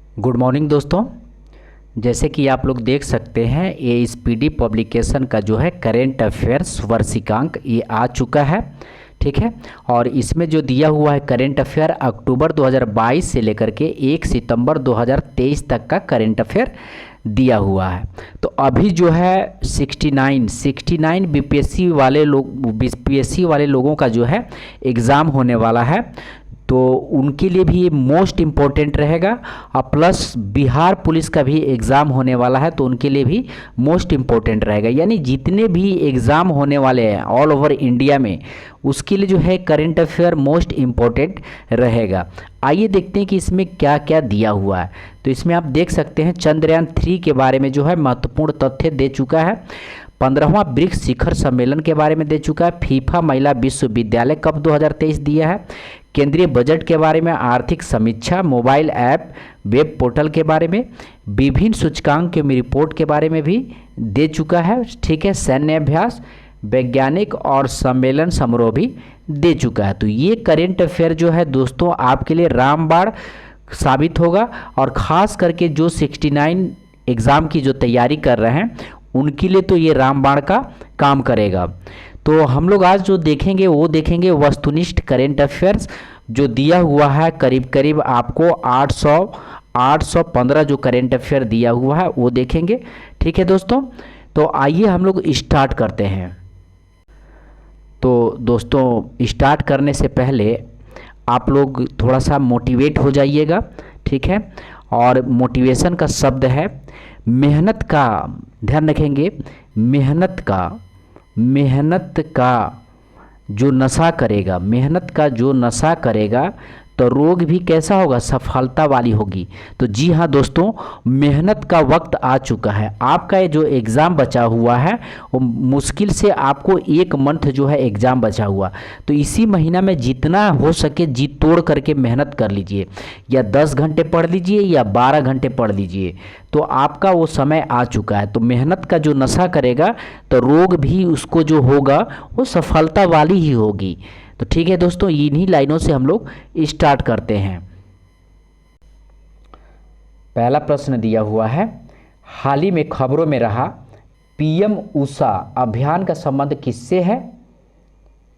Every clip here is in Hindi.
गुड मॉर्निंग दोस्तों। जैसे कि आप लोग देख सकते हैं ये स्पीडी पब्लिकेशन का जो है करेंट अफेयर्स वार्षिकांक ये आ चुका है। ठीक है, और इसमें जो दिया हुआ है करेंट अफेयर अक्टूबर 2022 से लेकर के 1 सितंबर 2023 तक का करेंट अफेयर दिया हुआ है। तो अभी जो है 69 बीपीएससी वाले लोगों का जो है एग्ज़ाम होने वाला है, तो उनके लिए भी ये मोस्ट इम्पोर्टेंट रहेगा। और प्लस बिहार पुलिस का भी एग्ज़ाम होने वाला है, तो उनके लिए भी मोस्ट इम्पोर्टेंट रहेगा। यानी जितने भी एग्ज़ाम होने वाले हैं ऑल ओवर इंडिया में, उसके लिए जो है करंट अफेयर मोस्ट इम्पोर्टेंट रहेगा। आइए देखते हैं कि इसमें क्या क्या दिया हुआ है। तो इसमें आप देख सकते हैं चंद्रयान 3 के बारे में जो है महत्वपूर्ण तथ्य दे चुका है। 15वां ब्रिक्स शिखर सम्मेलन के बारे में दे चुका है। फीफा महिला विश्वविद्यालय कप 2023 दिया है। केंद्रीय बजट के बारे में, आर्थिक समीक्षा, मोबाइल ऐप, वेब पोर्टल के बारे में, विभिन्न सूचकांक की रिपोर्ट के बारे में भी दे चुका है। ठीक है, सैन्य अभ्यास, वैज्ञानिक और सम्मेलन समारोह भी दे चुका है। तो ये करेंट अफेयर जो है दोस्तों आपके लिए रामबाण साबित होगा, और ख़ास करके जो 69 एग्ज़ाम की जो तैयारी कर रहे हैं उनके लिए तो ये रामबाण का काम करेगा। तो हम लोग आज जो देखेंगे वो देखेंगे वस्तुनिष्ठ करेंट अफेयर्स जो दिया हुआ है। करीब करीब आपको 815 जो करेंट अफेयर दिया हुआ है वो देखेंगे। ठीक है दोस्तों, तो आइए हम लोग स्टार्ट करते हैं। तो दोस्तों स्टार्ट करने से पहले आप लोग थोड़ा सा मोटिवेट हो जाइएगा। ठीक है, और मोटिवेशन का शब्द है मेहनत का, ध्यान रखेंगे, मेहनत का जो नशा करेगा, मेहनत का जो नशा करेगा तो रोग भी कैसा होगा, सफलता वाली होगी। तो जी हाँ दोस्तों, मेहनत का वक्त आ चुका है। आपका ये जो एग्ज़ाम बचा हुआ है वो मुश्किल से आपको 1 मंथ जो है एग्ज़ाम बचा हुआ, तो इसी महीना में जितना हो सके जी तोड़ करके मेहनत कर लीजिए। या 10 घंटे पढ़ लीजिए या 12 घंटे पढ़ लीजिए, तो आपका वो समय आ चुका है। तो मेहनत का जो नशा करेगा तो रोग भी उसको जो होगा वो सफलता वाली ही होगी। तो ठीक है दोस्तों, इन्हीं लाइनों से हम लोग स्टार्ट करते हैं। पहला प्रश्न दिया हुआ है, हाल ही में खबरों में रहा पीएम उषा अभियान का संबंध किससे है?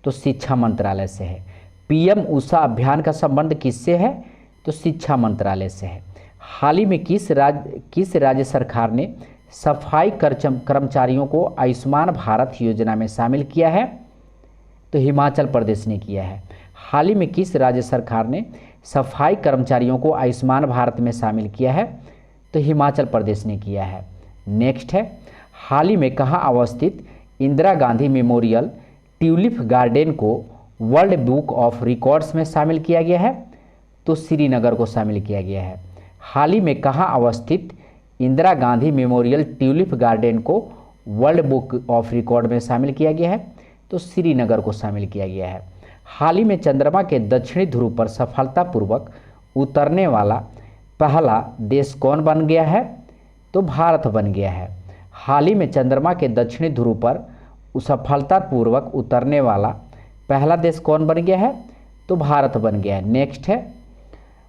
तो शिक्षा मंत्रालय से है। पीएम उषा अभियान का संबंध किससे है? तो शिक्षा मंत्रालय से है। हाल ही में किस राज्य सरकार ने सफाई कर्मचारियों को आयुष्मान भारत योजना में शामिल किया है? तो हिमाचल प्रदेश ने किया है। हाल ही में किस राज्य सरकार ने सफाई कर्मचारियों को आयुष्मान भारत में शामिल किया है? तो हिमाचल प्रदेश ने किया है। नेक्स्ट है, हाल ही में कहाँ अवस्थित Indira Gandhi memorial tulip garden को वर्ल्ड बुक ऑफ रिकॉर्ड्स में शामिल किया गया है? तो श्रीनगर को शामिल किया गया है। हाल ही में कहाँ अवस्थित Indira Gandhi memorial tulip garden को वर्ल्ड बुक ऑफ रिकॉर्ड में शामिल किया गया है? तो श्रीनगर को शामिल किया गया है। हाल ही में चंद्रमा के दक्षिणी ध्रुव पर सफलतापूर्वक उतरने वाला पहला देश कौन बन गया है? तो भारत बन गया है। हाल ही में चंद्रमा के दक्षिणी ध्रुव पर सफलतापूर्वक उतरने वाला पहला देश कौन बन गया है? तो भारत बन गया है। नेक्स्ट है,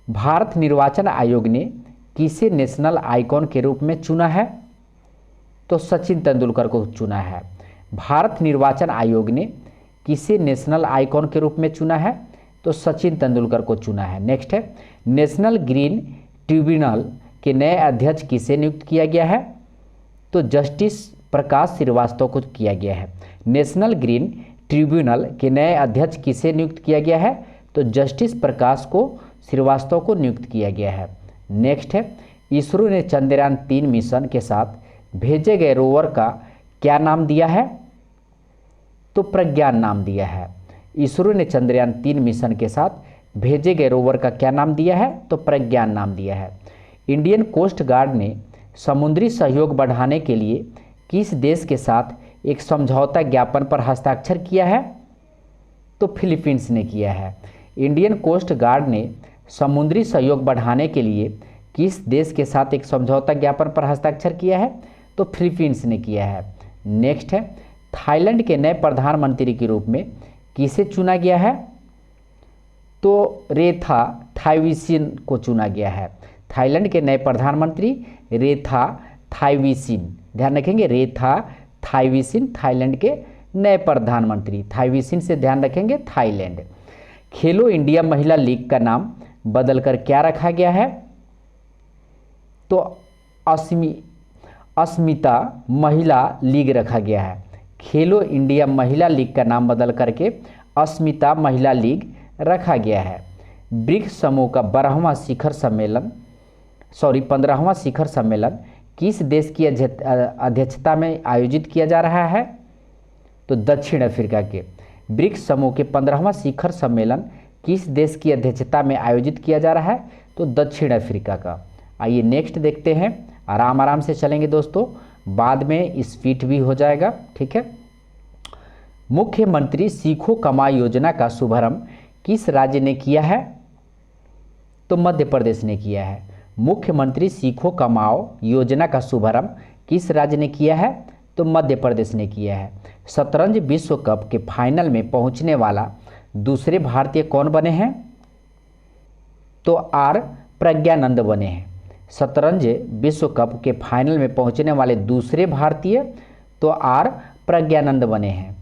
भारत निर्वाचन आयोग ने किसे नेशनल आइकॉन के रूप में चुना है? तो सचिन तेंदुलकर को चुना है। भारत निर्वाचन आयोग ने किसे नेशनल आइकॉन के रूप में चुना है? तो सचिन तेंदुलकर को चुना है। नेक्स्ट है, नेशनल ग्रीन ट्रिब्यूनल के नए अध्यक्ष किसे नियुक्त किया गया है? तो जस्टिस प्रकाश श्रीवास्तव को किया गया है। नेशनल ग्रीन ट्रिब्यूनल के नए अध्यक्ष किसे नियुक्त किया गया है? तो जस्टिस प्रकाश को श्रीवास्तव को नियुक्त किया गया है। नेक्स्ट है, इसरो ने चंद्रयान 3 मिशन के साथ भेजे गए रोवर का क्या नाम दिया है? तो प्रज्ञान नाम दिया है। इसरो ने चंद्रयान 3 मिशन के साथ भेजे गए रोवर का क्या नाम दिया है? तो प्रज्ञान नाम दिया है। इंडियन कोस्ट गार्ड ने समुद्री सहयोग बढ़ाने के लिए किस देश के साथ एक समझौता ज्ञापन पर हस्ताक्षर किया है? तो फिलीपींस ने किया है। इंडियन कोस्ट गार्ड ने समुद्री सहयोग बढ़ाने के लिए किस देश के साथ एक समझौता ज्ञापन पर हस्ताक्षर किया है? तो फिलीपींस ने किया है। नेक्स्ट है, थाईलैंड के नए प्रधानमंत्री के रूप में किसे चुना गया है? तो रेथा थाईविसिन को चुना गया है। थाईलैंड के नए प्रधानमंत्री रेथा थाईविसिन, ध्यान रखेंगे, रेथा थाईविसिन थाईलैंड के नए प्रधानमंत्री, थाईविसिन से ध्यान रखेंगे थाईलैंड। खेलो इंडिया महिला लीग का नाम बदलकर क्या रखा गया है? तो अस्मिता महिला लीग रखा गया है। खेलो इंडिया महिला लीग का नाम बदल करके अस्मिता महिला लीग रखा गया है। ब्रिक्स समूह का 15वां शिखर सम्मेलन किस देश की अध्यक्षता में आयोजित किया जा रहा है? तो दक्षिण अफ्रीका के। ब्रिक्स समूह के 15वां शिखर सम्मेलन किस देश की अध्यक्षता में आयोजित किया जा रहा है? तो दक्षिण अफ्रीका का। आइए नेक्स्ट देखते हैं, आराम आराम से चलेंगे दोस्तों, बाद में स्पीड भी हो जाएगा, ठीक है। मुख्यमंत्री सीखो कमाओ योजना का शुभारंभ किस राज्य ने किया है? तो मध्य प्रदेश ने किया है। मुख्यमंत्री सीखो कमाओ योजना का शुभारंभ किस राज्य ने किया है? तो मध्य प्रदेश ने किया है। शतरंज विश्व कप के फाइनल में पहुंचने वाला दूसरे भारतीय कौन बने हैं? तो आर प्रज्ञानंद बने हैं। शतरंज विश्व कप के फाइनल में पहुंचने वाले दूसरे भारतीय तो आर प्रज्ञानंद बने हैं।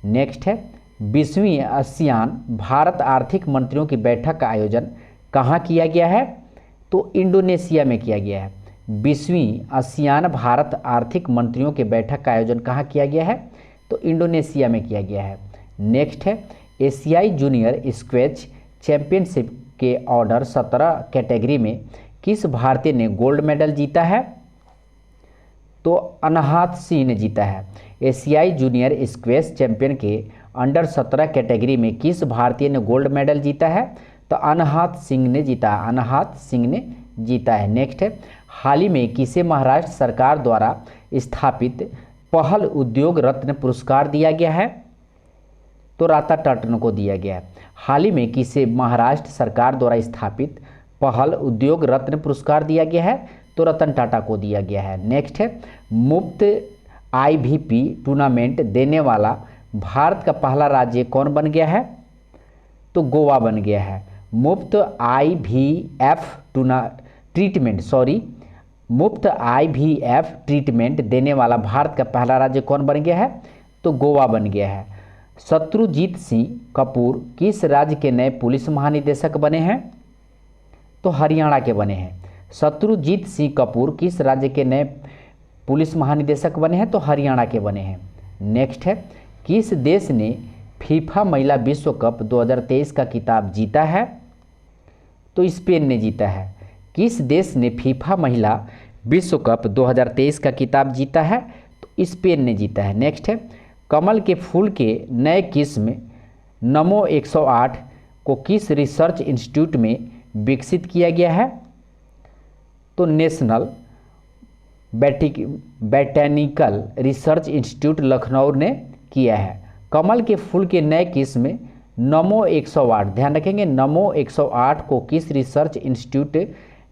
नेक्स्ट है 20वीं आसियान भारत आर्थिक मंत्रियों की बैठक का आयोजन कहाँ किया गया है? तो इंडोनेशिया में किया गया है। 20वीं आसियान भारत आर्थिक मंत्रियों के बैठक का आयोजन कहाँ किया गया है? तो इंडोनेशिया में किया गया है। नेक्स्ट है एशियाई जूनियर स्क्वैश चैंपियनशिप के ऑर्डर 17 कैटेगरी में किस भारतीय ने गोल्ड मेडल जीता है? तो अनाहत सिंह ने जीता है। एशियाई जूनियर स्क्वैश चैंपियन के अंडर 17 कैटेगरी में किस भारतीय ने गोल्ड मेडल जीता है? तो अनाहत सिंह ने जीता है, अनाहत सिंह ने जीता है। नेक्स्ट है हाल ही में किसे महाराष्ट्र सरकार द्वारा स्थापित पहल उद्योग रत्न पुरस्कार दिया गया है? तो रतन टाटा को दिया गया है। हाल ही में किसे महाराष्ट्र सरकार द्वारा स्थापित पहल उद्योग रत्न पुरस्कार दिया गया है? तो रतन टाटा को दिया गया है। नेक्स्ट है मुफ्त IVP टूर्नामेंट देने वाला भारत का पहला राज्य कौन बन गया है? तो गोवा बन गया है। मुफ्त IVF ट्रीटमेंट देने वाला भारत का पहला राज्य कौन बन गया है? तो गोवा बन गया है। शत्रुजीत सिंह कपूर किस राज्य के नए पुलिस महानिदेशक बने हैं? तो हरियाणा के बने हैं। शत्रुजीत सिंह कपूर किस राज्य के नए पुलिस महानिदेशक बने हैं? तो हरियाणा के बने हैं। नेक्स्ट है किस देश ने फीफा महिला विश्व कप 2023 का खिताब जीता है? तो स्पेन ने जीता है। किस देश ने फीफा महिला विश्व कप 2023 का खिताब जीता है? तो स्पेन ने जीता है। नेक्स्ट है कमल के फूल के नए किस्म नमो 108 को किस रिसर्च इंस्टीट्यूट में विकसित किया गया है? तो national botanical research institute Lucknow ने किया है। कमल के फूल के नए किस्म नमो 108, ध्यान रखेंगे, नमो 108 को किस रिसर्च इंस्टीट्यूट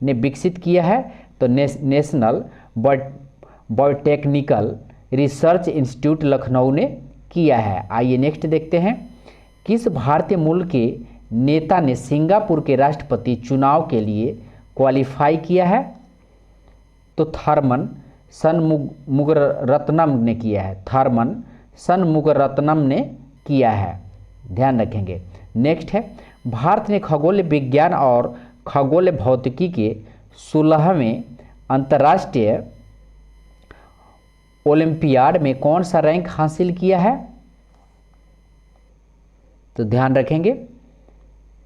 ने विकसित किया है? तो national botanical research institute Lucknow ने किया है। आइए नेक्स्ट देखते हैं किस भारतीय मूल के नेता ने सिंगापुर के राष्ट्रपति चुनाव के लिए क्वालिफाई किया है? तो थर्मन शनमुगरत्नम ने किया है। थर्मन शनमुगरत्नम ने किया है, ध्यान रखेंगे। नेक्स्ट है भारत ने खगोल विज्ञान और खगोल भौतिकी के 16वें अंतर्राष्ट्रीय ओलंपियाड में कौन सा रैंक हासिल किया है? तो ध्यान रखेंगे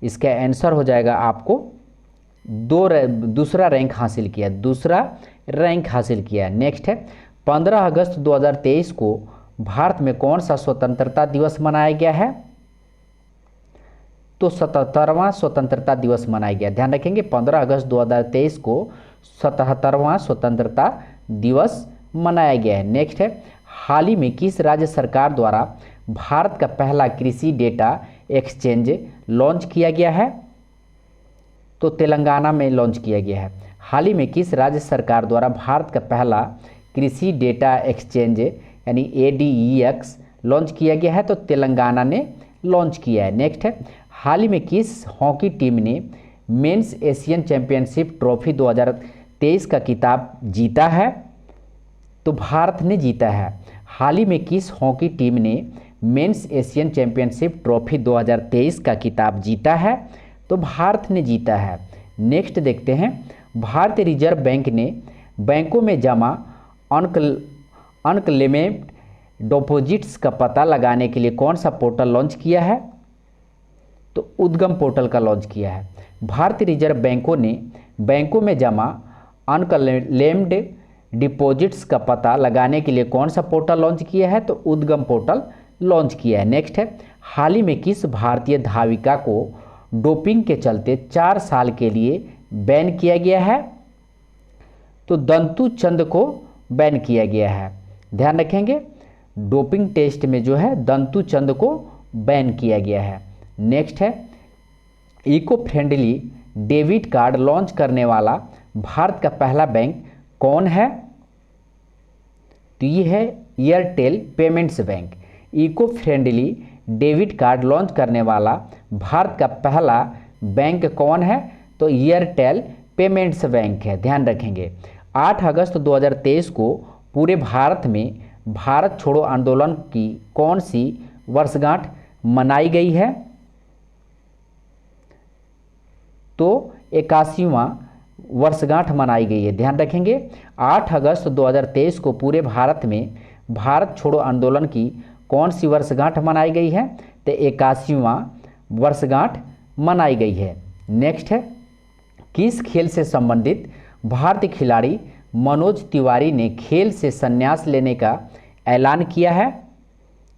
इसका आंसर हो जाएगा आपको दूसरा रैंक हासिल किया, दूसरा रैंक हासिल किया। नेक्स्ट है 15 अगस्त 2023 को भारत में कौन सा स्वतंत्रता दिवस मनाया गया है? तो 77वां स्वतंत्रता दिवस मनाया गया। ध्यान रखेंगे 15 अगस्त 2023 को 77वां स्वतंत्रता दिवस मनाया गया है। नेक्स्ट है हाल ही में किस राज्य सरकार द्वारा भारत का पहला कृषि डेटा एक्सचेंज लॉन्च किया गया है? तो तेलंगाना में लॉन्च किया गया है। हाल ही में किस राज्य सरकार द्वारा भारत का पहला कृषि डेटा एक्सचेंज यानी ADEX लॉन्च किया गया है? तो तेलंगाना ने लॉन्च किया है। नेक्स्ट है हाल ही में किस हॉकी टीम ने मेंस एशियन चैंपियनशिप ट्रॉफी 2023 का खिताब जीता है? तो भारत ने जीता है। हाल ही में किस हॉकी टीम ने मेंस एशियन चैंपियनशिप ट्रॉफी 2023 का खिताब जीता है? तो भारत ने जीता है। नेक्स्ट देखते हैं, भारतीय रिजर्व बैंक ने बैंकों में जमा अनक्लेम्ड डिपॉजिट्स का पता लगाने के लिए कौन सा पोर्टल लॉन्च किया है? तो उद्गम पोर्टल का लॉन्च किया है। भारतीय रिजर्व बैंकों ने बैंकों में जमा अनक्लेम्ड डिपॉजिट्स का पता लगाने के लिए कौन सा पोर्टल लॉन्च किया है? तो उद्गम पोर्टल लॉन्च किया है। नेक्स्ट है, हाल ही में किस भारतीय धाविका को डोपिंग के चलते 4 साल के लिए बैन किया गया है? तो दंतु चंद को बैन किया गया है। ध्यान रखेंगे, डोपिंग टेस्ट में जो है दंतु चंद को बैन किया गया है। नेक्स्ट है, eco friendly debit card launch करने वाला भारत का पहला बैंक कौन है? तो ये है Airtel payments bank. Eco friendly debit card launch करने वाला भारत का पहला बैंक कौन है? तो एयरटेल पेमेंट्स बैंक है। ध्यान रखेंगे, 8 अगस्त 2023 को पूरे भारत में भारत छोड़ो आंदोलन की कौन सी वर्षगांठ मनाई गई है? तो 81वां वर्षगांठ मनाई गई है। ध्यान रखेंगे, 8 अगस्त 2023 को पूरे भारत में भारत छोड़ो आंदोलन की कौन सी वर्षगांठ मनाई गई है? तो 81वां वर्षगांठ मनाई गई है। नेक्स्ट है, किस खेल से संबंधित भारतीय खिलाड़ी मनोज तिवारी ने खेल से संन्यास लेने का ऐलान किया है?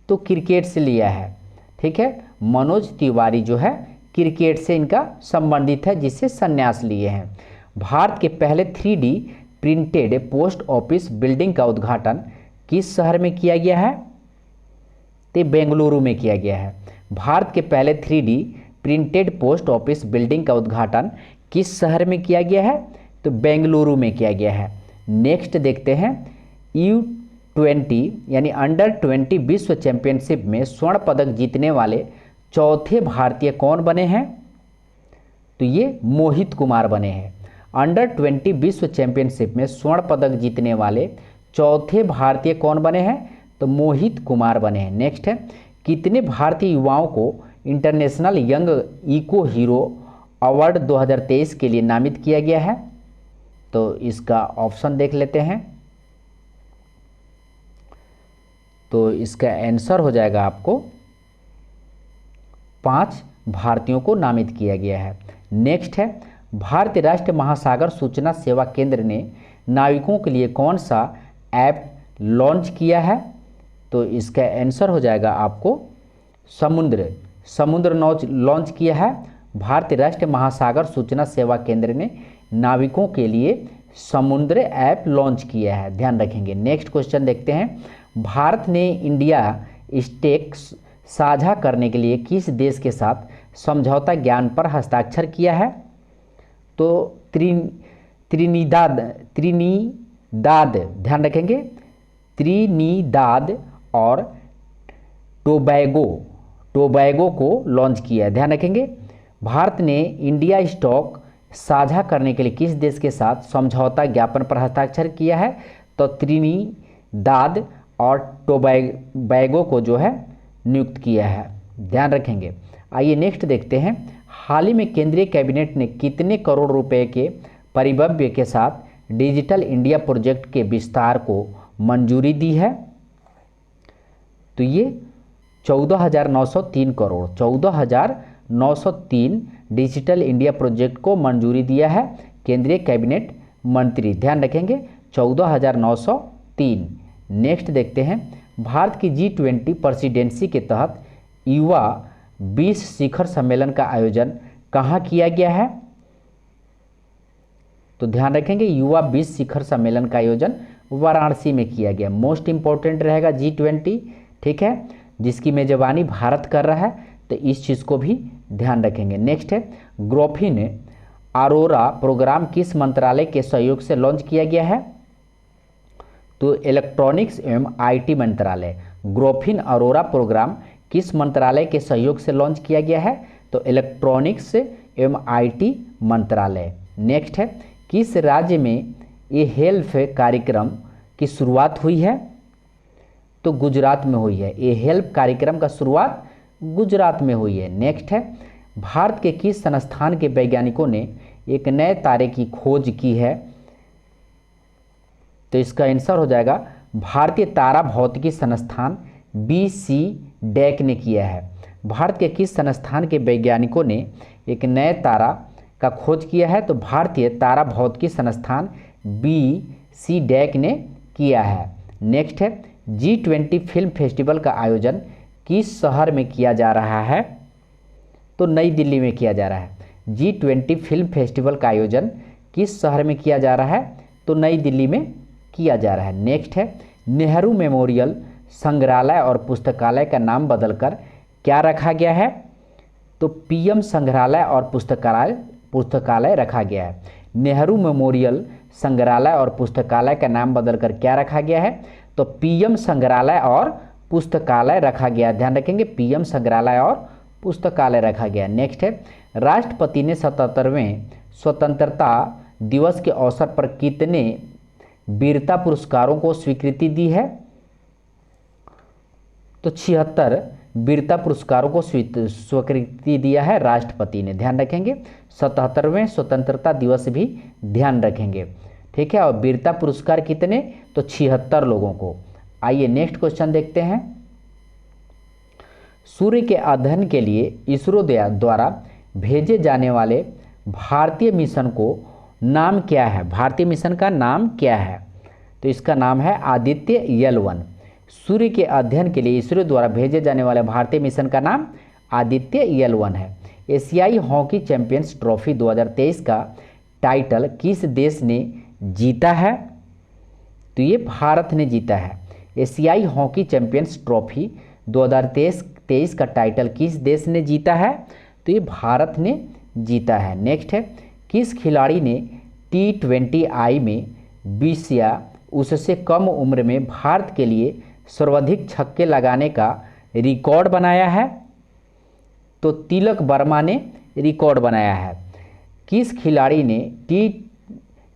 तो क्रिकेट से लिया है। ठीक है, मनोज तिवारी जो है क्रिकेट से इनका संबंधित है, जिससे संन्यास लिए हैं। भारत के पहले 3D printed post office building का उद्घाटन किस शहर में किया गया है? तो बेंगलुरु में किया गया है। भारत के पहले 3D printed post office building का उद्घाटन किस शहर में किया गया है? तो बेंगलुरु में किया गया है। नेक्स्ट देखते हैं, U20 यानी अंडर 20 विश्व चैंपियनशिप में स्वर्ण पदक जीतने वाले चौथे भारतीय कौन बने हैं? तो ये मोहित कुमार बने हैं। अंडर 20 विश्व चैंपियनशिप में स्वर्ण पदक जीतने वाले चौथे भारतीय कौन बने हैं? तो मोहित कुमार बने हैं। नेक्स्ट है, कितने भारतीय युवाओं को international young eco hero award 2023 के लिए नामित किया गया है? तो इसका ऑप्शन देख लेते हैं। तो इसका आंसर हो जाएगा आपको 5 भारतीयों को नामित किया गया है। नेक्स्ट है, भारतीय राष्ट्रीय महासागर सूचना सेवा केंद्र ने नाविकों के लिए कौन सा ऐप लॉन्च किया है? तो इसका आंसर हो जाएगा आपको समुद्र नौच लॉन्च किया है। भारतीय राष्ट्रीय महासागर सूचना सेवा केंद्र ने नाविकों के लिए समुद्र ऐप लॉन्च किया है। ध्यान रखेंगे। नेक्स्ट क्वेश्चन देखते हैं, भारत ने इंडिया स्टेक साझा करने के लिए किस देश के साथ समझौता ज्ञान पर हस्ताक्षर किया है? तो त्रिनिदाद, ध्यान रखेंगे, त्रिनिदाद और टोबैगो को लॉन्च किया है। ध्यान रखेंगे, भारत ने इंडिया स्टॉक साझा करने के लिए किस देश के साथ समझौता ज्ञापन पर हस्ताक्षर किया है? तो त्रिनिदाद और टोबैगो को जो है नियुक्त किया है। ध्यान रखेंगे। आइए नेक्स्ट देखते हैं, हाल ही में केंद्रीय कैबिनेट ने कितने करोड़ रुपए के परिव्यय के साथ डिजिटल इंडिया प्रोजेक्ट के विस्तार को मंजूरी दी है? तो ये 14,903 करोड़, 14,903 डिजिटल इंडिया प्रोजेक्ट को मंजूरी दिया है केंद्रीय कैबिनेट मंत्री। ध्यान रखेंगे, 14,903। नेक्स्ट देखते हैं, भारत की G20 प्रेसिडेंसी के तहत युवा 20 शिखर सम्मेलन का आयोजन कहाँ किया गया है? तो ध्यान रखेंगे, युवा 20 शिखर सम्मेलन का आयोजन वाराणसी में किया गया। मोस्ट इंपॉर्टेंट रहेगा G20, ठीक है, जिसकी मेजबानी भारत कर रहा है, तो इस चीज़ को भी ध्यान रखेंगे। नेक्स्ट है, ग्राफीन अरोरा प्रोग्राम किस मंत्रालय के सहयोग से लॉन्च किया गया है? तो इलेक्ट्रॉनिक्स एवं IT मंत्रालय। ग्राफीन अरोरा प्रोग्राम किस मंत्रालय के सहयोग से लॉन्च किया गया है? तो इलेक्ट्रॉनिक्स MIT मंत्रालय। नेक्स्ट है, किस राज्य में ये हेल्थ कार्यक्रम की शुरुआत हुई है? तो गुजरात में हुई है। ये हेल्थ कार्यक्रम का शुरुआत गुजरात में हुई है। नेक्स्ट है, भारत के किस संस्थान के वैज्ञानिकों ने एक नए तारे की खोज की है? तो इसका आंसर हो जाएगा भारतीय तारा भौतिकी संस्थान BC-DEC ने किया है। भारत के किस संस्थान के वैज्ञानिकों ने एक नए तारा का खोज किया है? तो भारतीय तारा भौतिकी संस्थान BC-DEC ने किया है। नेक्स्ट है, G20 फिल्म फेस्टिवल का आयोजन किस शहर में किया जा रहा है? तो नई दिल्ली में किया जा रहा है। G20 फिल्म फेस्टिवल का आयोजन किस शहर में किया जा रहा है? तो नई दिल्ली में किया जा रहा है। नेक्स्ट है, नेहरू मेमोरियल संग्रहालय और पुस्तकालय का नाम बदलकर क्या रखा गया है? तो PM संग्रहालय और पुस्तकालय रखा गया है। नेहरू मेमोरियल संग्रहालय और पुस्तकालय का नाम बदलकर क्या रखा गया है? तो PM संग्रहालय और पुस्तकालय रखा गया। ध्यान रखेंगे, PM संग्रहालय और पुस्तकालय रखा गया। नेक्स्ट है, राष्ट्रपति ने 77वें स्वतंत्रता दिवस के अवसर पर कितने वीरता पुरस्कारों को स्वीकृति दी है? तो 76 वीरता पुरस्कारों को स्वीकृति दिया है राष्ट्रपति ने। ध्यान रखेंगे, 77वें स्वतंत्रता दिवस भी ध्यान रखेंगे, ठीक है। और वीरता पुरस्कार कितने? तो 76 लोगों को। आइए नेक्स्ट क्वेश्चन देखते हैं। सूर्य के अध्ययन के लिए इसरो द्वारा भेजे जाने वाले भारतीय मिशन को नाम क्या है? भारतीय मिशन का नाम क्या है? तो इसका नाम है आदित्य L1। सूर्य के अध्ययन के लिए इसरो द्वारा भेजे जाने वाले भारतीय मिशन का नाम आदित्य L1 है। एशियाई हॉकी चैंपियंस ट्रॉफी 2023 का टाइटल किस देश ने जीता है? तो ये भारत ने जीता है। एशियाई हॉकी चैंपियंस ट्रॉफी 2023 का टाइटल किस देश ने जीता है? तो ये भारत ने जीता है। नेक्स्ट है, किस खिलाड़ी ने T20I में 20 या उससे कम उम्र में भारत के लिए सर्वाधिक छक्के लगाने का रिकॉर्ड बनाया है? तो तिलक वर्मा ने रिकॉर्ड बनाया है। किस खिलाड़ी ने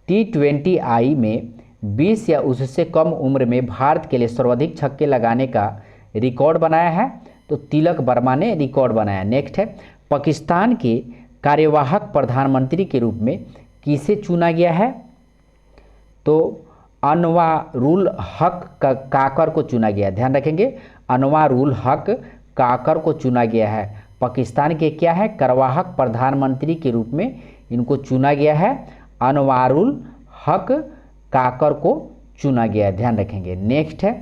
T20I में 20 या उससे कम उम्र में भारत के लिए सर्वाधिक छक्के लगाने का रिकॉर्ड बनाया है? तो तिलक वर्मा ने रिकॉर्ड बनाया। नेक्स्ट है, पाकिस्तान के कार्यवाहक प्रधानमंत्री के रूप में किसे चुना गया है? तो अनवारुल हक काकर को चुना गया। ध्यान रखेंगे, अनवारुल हक काकर को चुना गया है। पाकिस्तान के क्या है? कार्यवाहक प्रधानमंत्री के रूप में इनको चुना गया है। अनवारुल हक काकर को चुना गया है। ध्यान रखेंगे। नेक्स्ट है,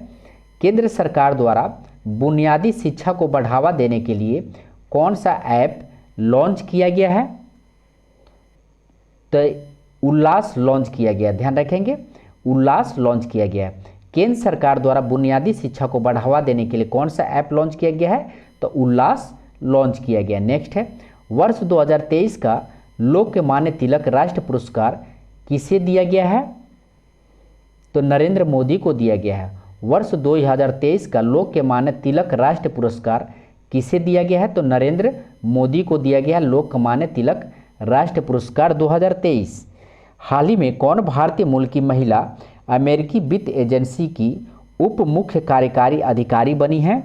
केंद्र सरकार द्वारा बुनियादी शिक्षा को बढ़ावा देने के लिए कौन सा ऐप लॉन्च किया गया है? तो उल्लास लॉन्च किया गया। ध्यान रखेंगे, उल्लास लॉन्च किया गया है। केंद्र सरकार द्वारा बुनियादी शिक्षा को बढ़ावा देने के लिए कौन सा ऐप लॉन्च किया गया है? तो उल्लास लॉन्च किया गया। नेक्स्ट है, वर्ष 2023 का लोकमान्य तिलक राष्ट्र पुरस्कार किसे दिया गया है? तो नरेंद्र मोदी को दिया गया है। वर्ष 2023 का लोकमान्य तिलक राष्ट्र पुरस्कार किसे दिया गया है? तो नरेंद्र मोदी को दिया गया है लोकमान्य तिलक राष्ट्र पुरस्कार 2023। हाल ही में कौन भारतीय मूल की महिला अमेरिकी वित्त एजेंसी की उप मुख्य कार्यकारी अधिकारी बनी है?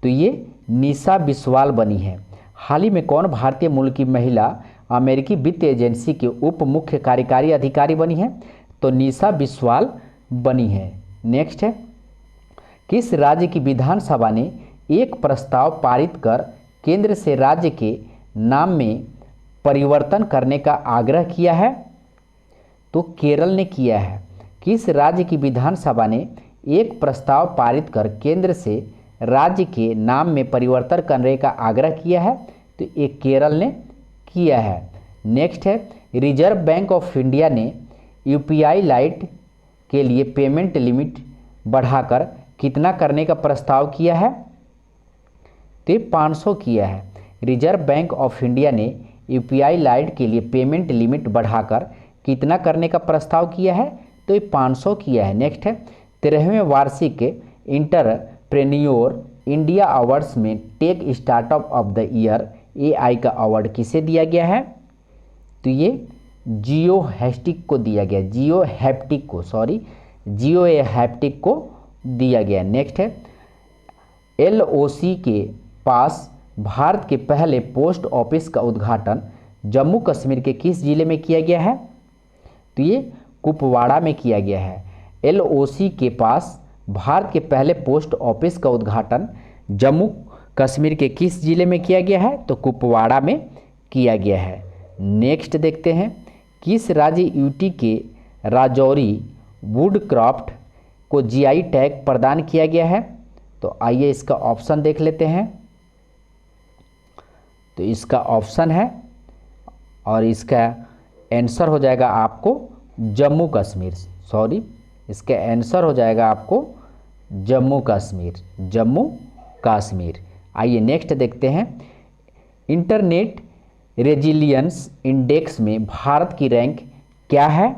तो ये निशा बिस्वाल बनी है। हाल ही में कौन भारतीय मूल की महिला अमेरिकी वित्त एजेंसी के उप मुख्य कार्यकारी अधिकारी बनी है? तो निशा बिस्वाल बनी है। नेक्स्ट है, किस राज्य की विधानसभा ने एक प्रस्ताव पारित कर केंद्र से राज्य के नाम में परिवर्तन करने का आग्रह किया है? तो केरल ने किया है। किस राज्य की विधानसभा ने एक प्रस्ताव पारित कर केंद्र से राज्य के नाम में परिवर्तन करने का आग्रह किया है? तो ये केरल ने किया है। नेक्स्ट है, रिजर्व बैंक ऑफ इंडिया ने UPI लाइट के लिए पेमेंट लिमिट बढ़ाकर कितना करने का प्रस्ताव किया है? तो 500 किया है। रिजर्व बैंक ऑफ इंडिया ने UPI लाइट के लिए पेमेंट लिमिट बढ़ाकर कितना करने का प्रस्ताव किया है? तो 500 किया है। नेक्स्ट है, 13वें वार्षिक इंटरप्रेन्योर इंडिया अवार्ड्स में tech startup of the year AI का अवार्ड किसे दिया गया है? तो ये जियो हैप्टिक को दिया गया, जियो हैप्टिक को दिया गया। नेक्स्ट है LOC के पास भारत के पहले पोस्ट ऑफिस का उद्घाटन जम्मू कश्मीर के किस जिले में किया गया है? तो ये कुपवाड़ा में किया गया है। LOC के पास भारत के पहले पोस्ट ऑफिस का उद्घाटन जम्मू कश्मीर के किस जिले में किया गया है? तो कुपवाड़ा में किया गया है। नेक्स्ट देखते हैं, किस राज्य यूटी के राजौरी वुडक्राफ्ट को GI टैग प्रदान किया गया है? तो आइए इसका ऑप्शन देख लेते हैं। तो इसका ऑप्शन है और इसका आंसर हो जाएगा आपको जम्मू कश्मीर, इसका आंसर हो जाएगा आपको जम्मू कश्मीर। आइए नेक्स्ट देखते हैं, इंटरनेट रेजिलियंस इंडेक्स में भारत की रैंक क्या है?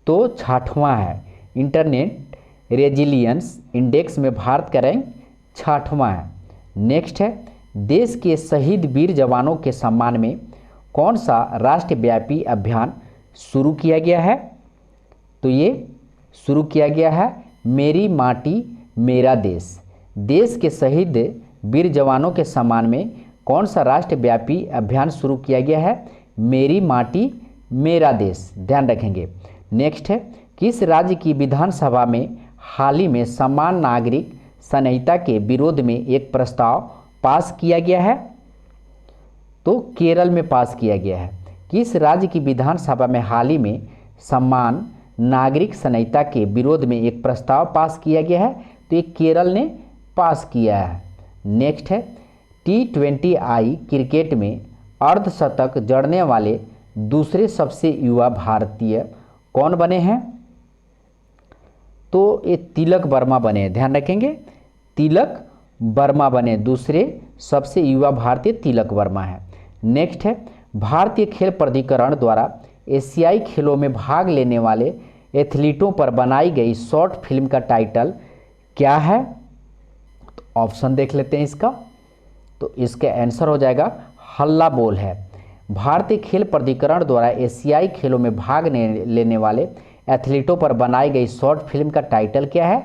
तो 6वां है। इंटरनेट रेजिलियंस इंडेक्स में भारत का रैंक 6वां है। नेक्स्ट है, देश के शहीद वीर जवानों के सम्मान में कौन सा राष्ट्रव्यापी अभियान शुरू किया गया है? तो ये शुरू किया गया है मेरी माटी मेरा देश। देश के शहीद वीर जवानों के सम्मान में कौन सा राष्ट्रव्यापी अभियान शुरू किया गया है? मेरी माटी मेरा देश, ध्यान रखेंगे। नेक्स्ट है, किस राज्य की विधानसभा में हाल ही में समान नागरिक संहिता के विरोध में एक प्रस्ताव पास किया गया है? तो केरल में पास किया गया है। किस राज्य की विधानसभा में हाल ही में समान नागरिक संहिता के विरोध में एक प्रस्ताव पास किया गया है? तो ये केरल ने पास किया है। नेक्स्ट है, T20I क्रिकेट में अर्धशतक जड़ने वाले दूसरे सबसे युवा भारतीय कौन बने हैं? तो ये तिलक वर्मा बने, ध्यान रखेंगे, तिलक वर्मा बने, दूसरे सबसे युवा भारतीय तिलक वर्मा है। नेक्स्ट है, भारतीय खेल प्राधिकरण द्वारा एशियाई खेलों में भाग लेने वाले एथलीटों पर बनाई गई शॉर्ट फिल्म का टाइटल क्या है? तो ऑप्शन देख लेते हैं इसका। तो इसका आंसर हो जाएगा हल्ला बोल है। भारतीय खेल प्राधिकरण द्वारा एशियाई खेलों में भाग लेने वाले एथलीटों पर बनाई गई शॉर्ट फिल्म का टाइटल क्या है?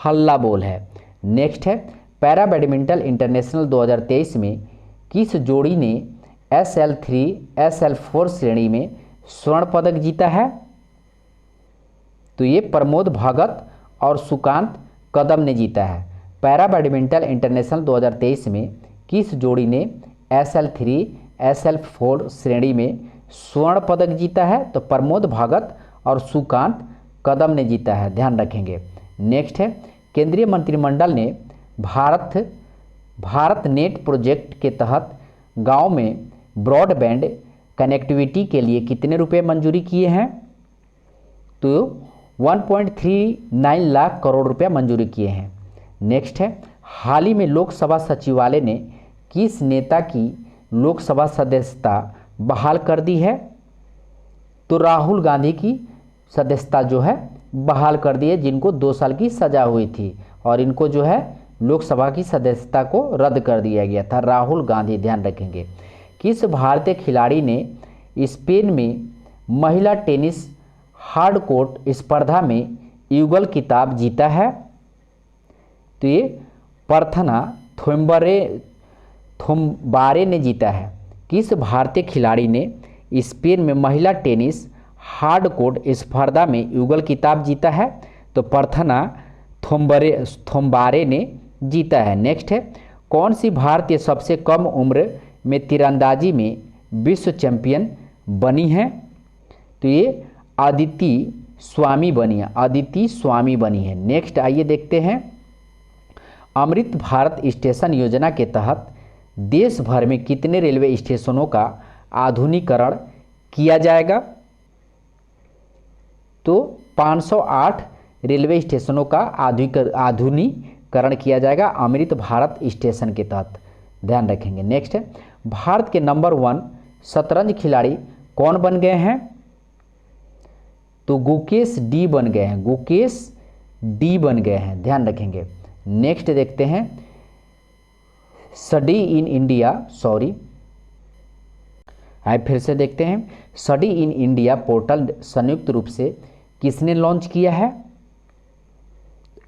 हल्ला बोल है। नेक्स्ट है, पैरा बैडमिंटन इंटरनेशनल 2023 में किस जोड़ी ने SL3 SL4 श्रेणी में स्वर्ण पदक जीता है? तो ये प्रमोद भगत और सुकांत कदम ने जीता है। पैरा बैडमिंटन इंटरनेशनल 2023 में किस जोड़ी ने SL3 SL4 श्रेणी में स्वर्ण पदक जीता है? तो प्रमोद भगत और सुकांत कदम ने जीता है, ध्यान रखेंगे। नेक्स्ट है, केंद्रीय मंत्रिमंडल ने भारत नेट प्रोजेक्ट के तहत गांव में ब्रॉडबैंड कनेक्टिविटी के लिए कितने रुपए मंजूरी किए हैं? तो 1.39 लाख करोड़ रुपया मंजूरी किए हैं। नेक्स्ट है, हाल ही में लोकसभा सचिवालय ने किस नेता की लोकसभा सदस्यता बहाल कर दी है? तो राहुल गांधी की सदस्यता जो है बहाल कर दी है, जिनको 2 साल की सजा हुई थी और इनको जो है लोकसभा की सदस्यता को रद्द कर दिया गया था। राहुल गांधी, ध्यान रखेंगे। किस भारतीय खिलाड़ी ने स्पेन में महिला टेनिस हार्डकोर्ट स्पर्धा में युगल खिताब जीता है? तो ये प्रथना थोम्बारे ने जीता है। किस भारतीय खिलाड़ी ने स्पेन में महिला टेनिस हार्डकोर्ट स्पर्धा में युगल खिताब जीता है? तो प्रथना थोम्बारे ने जीता है। नेक्स्ट है, कौन सी भारतीय सबसे कम उम्र में तीरंदाजी में विश्व चैंपियन बनी है? तो ये अदिति स्वामी बनी है। नेक्स्ट आइए देखते हैं, अमृत भारत स्टेशन योजना के तहत देश भर में कितने रेलवे स्टेशनों का आधुनिकीकरण किया जाएगा? तो 508 रेलवे स्टेशनों का आधुनिकीकरण किया जाएगा अमृत भारत स्टेशन के तहत, ध्यान रखेंगे। नेक्स्ट है, भारत के नंबर 1 शतरंज खिलाड़ी कौन बन गए हैं? तो गुकेश डी बन गए हैं, ध्यान रखेंगे। नेक्स्ट देखते हैं, स्टडी इन इंडिया, सॉरी आइए फिर से देखते हैं। स्टडी इन इंडिया पोर्टल संयुक्त रूप से किसने लॉन्च किया है?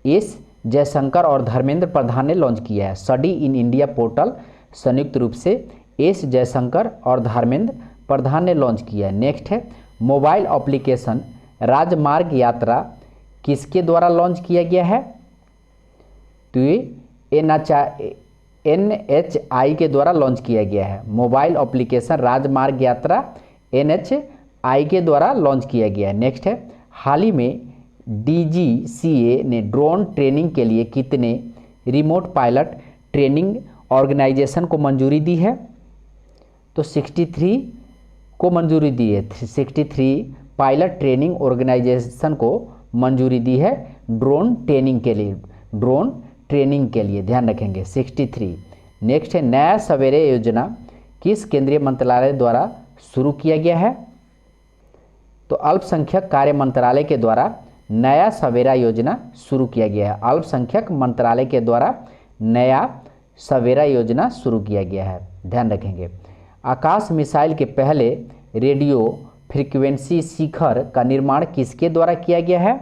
एस जयशंकर और धर्मेंद्र प्रधान ने लॉन्च किया है। स्टडी इन इंडिया पोर्टल संयुक्त रूप से एस जयशंकर और धर्मेंद्र प्रधान ने लॉन्च किया है। नेक्स्ट है मोबाइल एप्लीकेशन राजमार्ग यात्रा किसके द्वारा लॉन्च किया गया है? तो ये NHI के द्वारा लॉन्च किया गया है। मोबाइल एप्लीकेशन राजमार्ग यात्रा NHI के द्वारा लॉन्च किया गया है। नेक्स्ट है हाल ही में DGCA ने ड्रोन ट्रेनिंग के लिए कितने रिमोट पायलट ट्रेनिंग ऑर्गेनाइजेशन को मंजूरी दी है? तो 63 को मंजूरी दी है। 63 पायलट ट्रेनिंग ऑर्गेनाइजेशन को मंजूरी दी है ड्रोन ट्रेनिंग के लिए, ड्रोन ट्रेनिंग के लिए ध्यान रखेंगे 63। नेक्स्ट है नया सवेरा योजना किस केंद्रीय मंत्रालय द्वारा शुरू किया गया है? तो अल्पसंख्यक कार्य मंत्रालय के द्वारा नया सवेरा योजना शुरू किया गया है। अल्पसंख्यक मंत्रालय के द्वारा नया सवेरा योजना शुरू किया गया है, ध्यान रखेंगे। आकाश मिसाइल के पहले रेडियो फ्रीक्वेंसी शिखर का निर्माण किसके द्वारा किया गया है?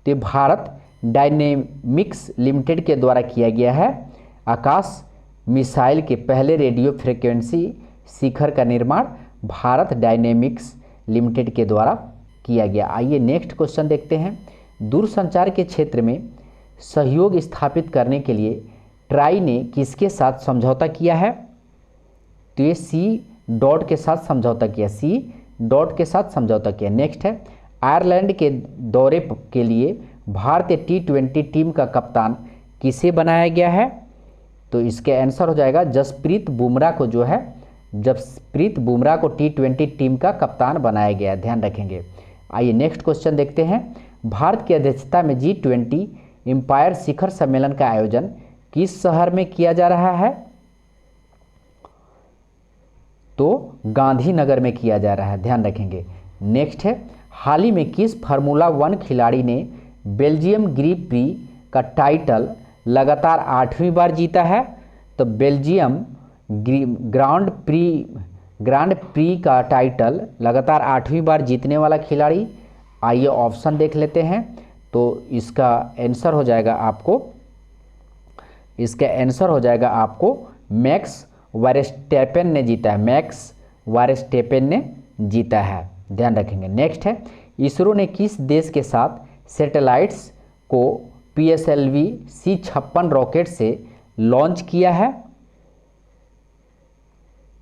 तो भारत डायनेमिक्स लिमिटेड के द्वारा किया गया है। आकाश मिसाइल के पहले रेडियो फ्रीक्वेंसी शिखर का निर्माण भारत डायनेमिक्स लिमिटेड के द्वारा किया गया। आइए नेक्स्ट क्वेश्चन देखते हैं। दूरसंचार के क्षेत्र में सहयोग स्थापित करने के लिए ट्राई ने किसके साथ समझौता किया है? तो ये C. के साथ समझौता किया, C. के साथ समझौता किया। नेक्स्ट है आयरलैंड के दौरे के लिए भारतीय T20 टीम का कप्तान किसे बनाया गया है? तो इसके आंसर हो जाएगा जसप्रीत बुमराह को, जो है जसप्रीत बुमराह को T20 टीम का कप्तान बनाया गया है, ध्यान रखेंगे। आइए नेक्स्ट क्वेश्चन देखते हैं। भारत की अध्यक्षता में G20 एम्पायर शिखर सम्मेलन का आयोजन किस शहर में किया जा रहा है? तो गांधीनगर में किया जा रहा है, ध्यान रखेंगे। नेक्स्ट है हाल ही में किस फार्मूला 1 खिलाड़ी ने बेल्जियम ग्रीन प्री का टाइटल लगातार 8वीं बार जीता है? तो बेल्जियम ग्रांड प्री का टाइटल लगातार 8वीं बार जीतने वाला खिलाड़ी, आइए ऑप्शन देख लेते हैं। तो इसका आंसर हो जाएगा आपको मैक्स वर्स्टेपेन ने जीता है, मैक्स वर्स्टेपेन ने जीता है, ध्यान रखेंगे। नेक्स्ट है इसरो ने किस देश के साथ सैटेलाइट्स को PSLV C56 रॉकेट से लॉन्च किया है?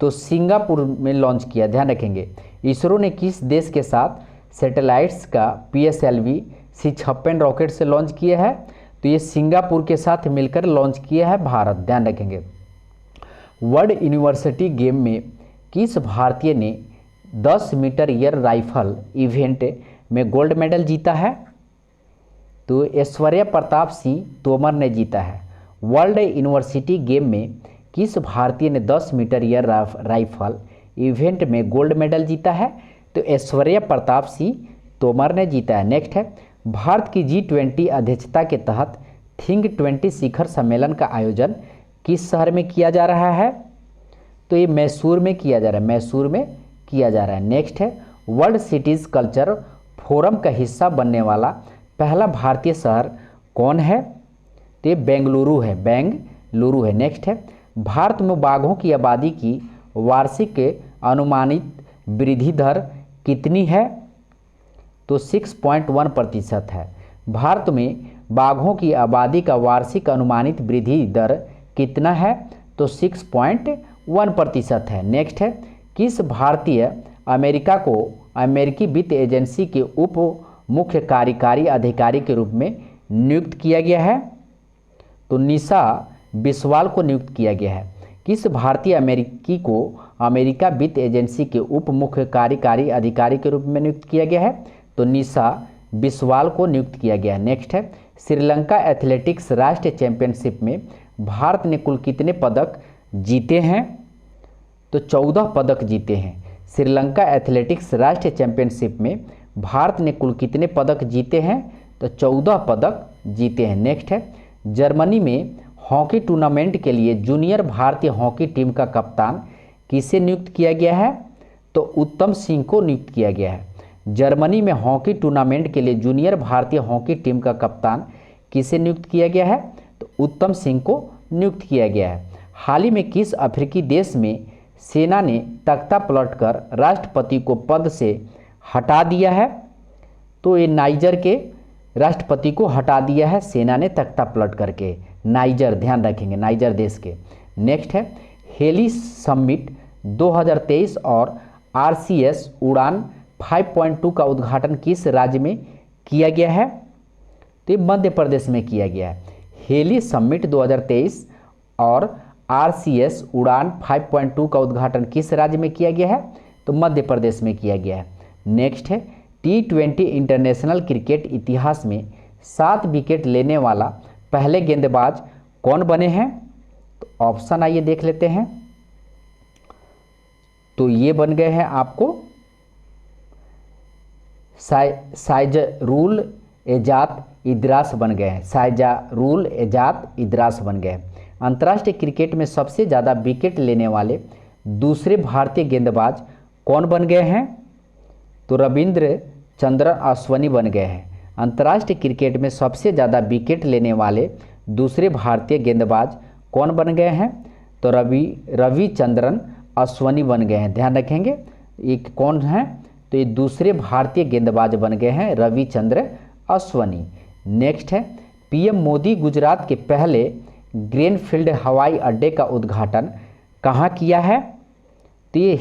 तो सिंगापुर में लॉन्च किया, ध्यान रखेंगे। इसरो ने किस देश के साथ सैटेलाइट्स का PSLV C56 रॉकेट से लॉन्च किया है? तो ये सिंगापुर के साथ मिलकर लॉन्च किया है भारत, ध्यान रखेंगे। वर्ल्ड यूनिवर्सिटी गेम में किस भारतीय ने 10 मीटर एयर राइफल इवेंट में गोल्ड मेडल जीता है? तो ऐश्वर्या प्रताप सिंह तोमर ने जीता है। वर्ल्ड यूनिवर्सिटी गेम में किस भारतीय ने 10 मीटर एयर राइफल इवेंट में गोल्ड मेडल जीता है? तो ऐश्वर्या प्रताप सिंह तोमर ने जीता है। नेक्स्ट है भारत की G20 अध्यक्षता के तहत थिंक 20 शिखर सम्मेलन का आयोजन किस शहर में किया जा रहा है? तो ये मैसूर में किया जा रहा है, मैसूर में किया जा रहा है। नेक्स्ट है वर्ल्ड सिटीज़ कल्चर फोरम का हिस्सा बनने वाला पहला भारतीय शहर कौन है? तो ये बेंगलुरु है, नेक्स्ट है भारत में बाघों की आबादी की वार्षिक अनुमानित वृद्धि दर कितनी है? तो 6.1% है। भारत में बाघों की आबादी का वार्षिक अनुमानित वृद्धि दर कितना है? तो 6.1% है। नेक्स्ट है किस भारतीय अमेरिका को अमेरिकी वित्त एजेंसी के उप मुख्य कार्यकारी अधिकारी के रूप में नियुक्त किया गया है? तो निशा बिस्वाल को नियुक्त किया गया है। किस भारतीय अमेरिकी को अमेरिका वित्त एजेंसी के उप मुख्य कार्यकारी अधिकारी के रूप में नियुक्त किया गया है? तो निशा बिस्वाल को नियुक्त किया गया है। नेक्स्ट है श्रीलंका एथलेटिक्स राष्ट्रीय चैंपियनशिप में भारत ने कुल कितने पदक जीते हैं? तो 14 पदक जीते हैं। श्रीलंका एथलेटिक्स राष्ट्रीय चैंपियनशिप में भारत ने कुल कितने पदक जीते हैं? तो 14 पदक जीते हैं। नेक्स्ट है जर्मनी में हॉकी टूर्नामेंट के लिए जूनियर भारतीय हॉकी टीम का कप्तान किसे नियुक्त किया गया है? तो उत्तम सिंह को नियुक्त किया गया है। जर्मनी में हॉकी टूर्नामेंट के लिए जूनियर भारतीय हॉकी टीम का कप्तान किसे नियुक्त किया गया है? तो उत्तम सिंह को नियुक्त किया गया है। हाल ही में किस अफ्रीकी देश में सेना ने तख्ता पलटकर राष्ट्रपति को पद से हटा दिया है? तो ये नाइजर के राष्ट्रपति को हटा दिया है सेना ने तख्ता पलट करके। नाइजर, ध्यान रखेंगे, नाइजर देश के। नेक्स्ट है हेली समिट 2023 और आरसीएस उड़ान 5.2 का उद्घाटन किस राज्य में किया गया है? तो ये मध्य प्रदेश में किया गया है। हेली समिट 2023 और आरसीएस उड़ान 5.2 का उद्घाटन किस राज्य में किया गया है? तो मध्य प्रदेश में किया गया है। नेक्स्ट है T20 इंटरनेशनल क्रिकेट इतिहास में 7 विकेट लेने वाला पहले गेंदबाज कौन बने हैं? तो ऑप्शन आइए देख लेते हैं। तो ये बन गए हैं आपको साइजरुल एजात इद्रास बन गए हैं। साइजरुल एजात इद्रास बन गए। अंतर्राष्ट्रीय क्रिकेट में सबसे ज़्यादा विकेट लेने वाले दूसरे भारतीय गेंदबाज कौन बन गए हैं? तो रविंद्र चंद्रन अश्विनी बन गए हैं। अंतर्राष्ट्रीय क्रिकेट में सबसे ज़्यादा विकेट लेने वाले दूसरे भारतीय गेंदबाज कौन बन गए हैं? तो रविचंद्रन अश्विनी बन गए हैं। ध्यान रखेंगे ये कौन है? तो ये दूसरे भारतीय गेंदबाज बन गए हैं रविचंद्र अश्विनी। नेक्स्ट है पीएम मोदी गुजरात के पहले ग्रीनफील्ड हवाई अड्डे का उद्घाटन कहाँ किया है? तो ये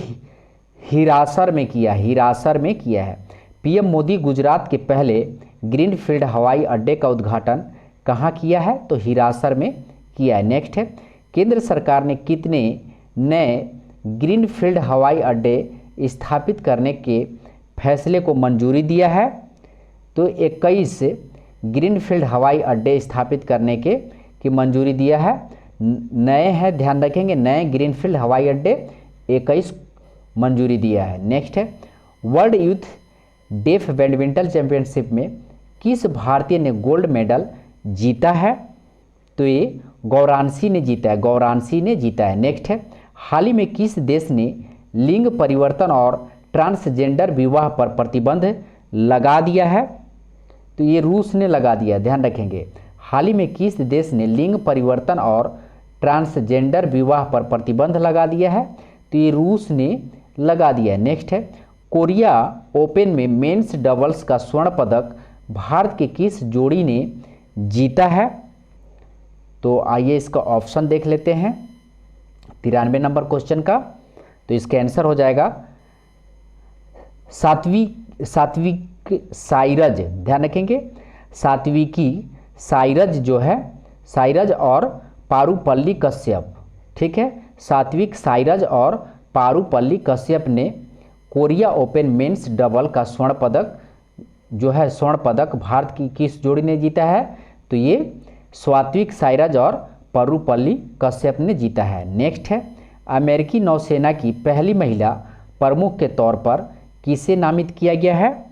हिरासर में किया, हिरासर में किया है। पीएम मोदी गुजरात के पहले ग्रीनफील्ड हवाई अड्डे का उद्घाटन कहाँ किया है? तो हिरासर में किया है। नेक्स्ट है केंद्र सरकार ने कितने नए ग्रीनफील्ड हवाई अड्डे स्थापित करने के फैसले को मंजूरी दिया है? तो 21 ग्रीनफील्ड हवाई अड्डे स्थापित करने की मंजूरी दिया है। नए हैं, ध्यान रखेंगे, नए ग्रीनफील्ड हवाई अड्डे 21 मंजूरी दिया है। नेक्स्ट है world youth deaf badminton championship में किस भारतीय ने गोल्ड मेडल जीता है? तो ये गौरांशी ने जीता है, गौरांशी ने जीता है। नेक्स्ट है हाल ही में किस देश ने लिंग परिवर्तन और ट्रांसजेंडर विवाह पर प्रतिबंध लगा दिया है? तो ये रूस ने लगा दिया, ध्यान रखेंगे। हाल ही में किस देश ने लिंग परिवर्तन और ट्रांसजेंडर विवाह पर प्रतिबंध लगा दिया है? तो ये रूस ने लगा दिया है। नेक्स्ट है कोरिया ओपन में मेंस डबल्स का स्वर्ण पदक भारत के किस जोड़ी ने जीता है? तो आइए इसका ऑप्शन देख लेते हैं 93 नंबर क्वेश्चन का। तो इसका आंसर हो जाएगा सात्विक साइरज, ध्यान रखेंगे, सात्विकी साइरज जो है, साइरज और पारुपल्ली कश्यप, ठीक है, सात्विक साइरज और पारुपल्ली कश्यप ने कोरिया ओपन मेंस डबल का स्वर्ण पदक जो है, स्वर्ण पदक भारत की किस जोड़ी ने जीता है? तो ये सात्विक साइरज और पारुपल्ली कश्यप ने जीता है। नेक्स्ट है अमेरिकी नौसेना की पहली महिला प्रमुख के तौर पर किसे नामित किया गया है?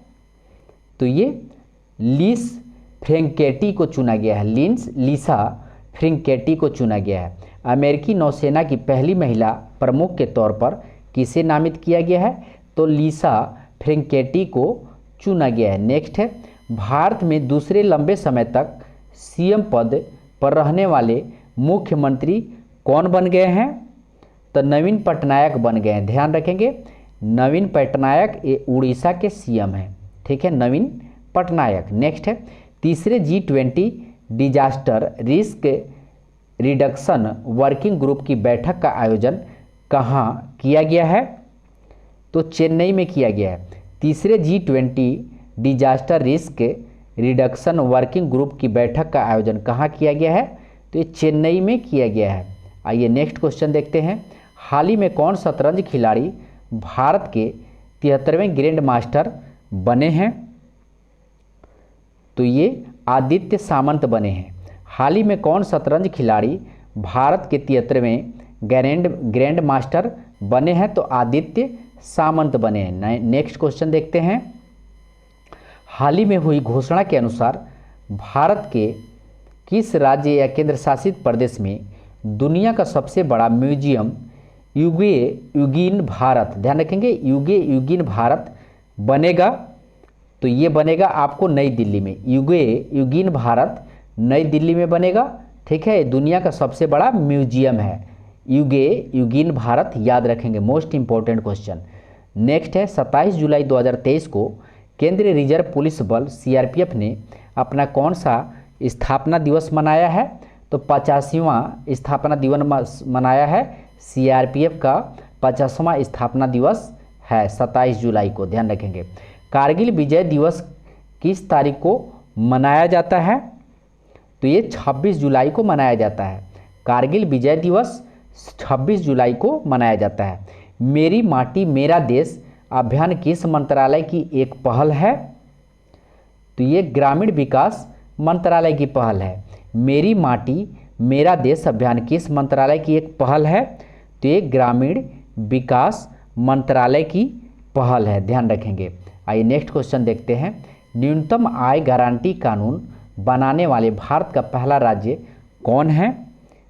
तो ये लिस फ्रैंकेटी को चुना गया है। लिसा फ्रैंकेटी को चुना गया है। अमेरिकी नौसेना की पहली महिला प्रमुख के तौर पर किसे नामित किया गया है? तो लिसा फ्रैंकेटी को चुना गया है। नेक्स्ट है भारत में दूसरे लंबे समय तक सीएम पद पर रहने वाले मुख्यमंत्री कौन बन गए हैं? तो नवीन पटनायक बन गए हैं। ध्यान रखेंगे नवीन पटनायक ये उड़ीसा के सीएम हैं, ठीक है, नवीन पटनायक। नेक्स्ट है तीसरे G20 disaster risk reduction working group की बैठक का आयोजन कहाँ किया गया है? तो चेन्नई में किया गया है। तीसरे G20 disaster risk reduction working group की बैठक का आयोजन कहाँ किया गया है? तो ये चेन्नई में किया गया है। आइए नेक्स्ट क्वेश्चन देखते हैं। हाल ही में कौन शतरंज खिलाड़ी भारत के 73वें ग्रैंड मास्टर बने हैं? तो ये आदित्य सामंत बने हैं। हाल ही में कौन शतरंज खिलाड़ी भारत के 73वें ग्रैंड मास्टर बने हैं? तो आदित्य सामंत बने हैं। नेक्स्ट क्वेश्चन देखते हैं। हाल ही में हुई घोषणा के अनुसार भारत के किस राज्य या केंद्र शासित प्रदेश में दुनिया का सबसे बड़ा म्यूजियम युगे युगीन भारत, ध्यान रखेंगे, युगे युगीन भारत बनेगा? तो ये बनेगा आपको नई दिल्ली में। युगे युगीन भारत नई दिल्ली में बनेगा। ठीक है, दुनिया का सबसे बड़ा म्यूजियम है युगे युगीन भारत, याद रखेंगे, मोस्ट इंपॉर्टेंट क्वेश्चन। नेक्स्ट है 27 जुलाई 2023 को केंद्रीय रिजर्व पुलिस बल सीआरपीएफ ने अपना कौन सा स्थापना दिवस मनाया है? तो 50वां स्थापना दिवस मनाया है। सीआरपीएफ का 50वां स्थापना दिवस है 27 जुलाई को, ध्यान रखेंगे। कारगिल विजय दिवस किस तारीख को मनाया जाता है? तो ये 26 जुलाई को मनाया जाता है। कारगिल विजय दिवस 26 जुलाई को मनाया जाता है। मेरी माटी मेरा देश अभियान किस मंत्रालय की एक पहल है? तो ये ग्रामीण विकास मंत्रालय की पहल है। मेरी माटी मेरा देश अभियान किस मंत्रालय की एक पहल है? तो ये ग्रामीण विकास मंत्रालय की पहल है, ध्यान रखेंगे। आइए नेक्स्ट क्वेश्चन देखते हैं। न्यूनतम आय गारंटी कानून बनाने वाले भारत का पहला राज्य कौन है?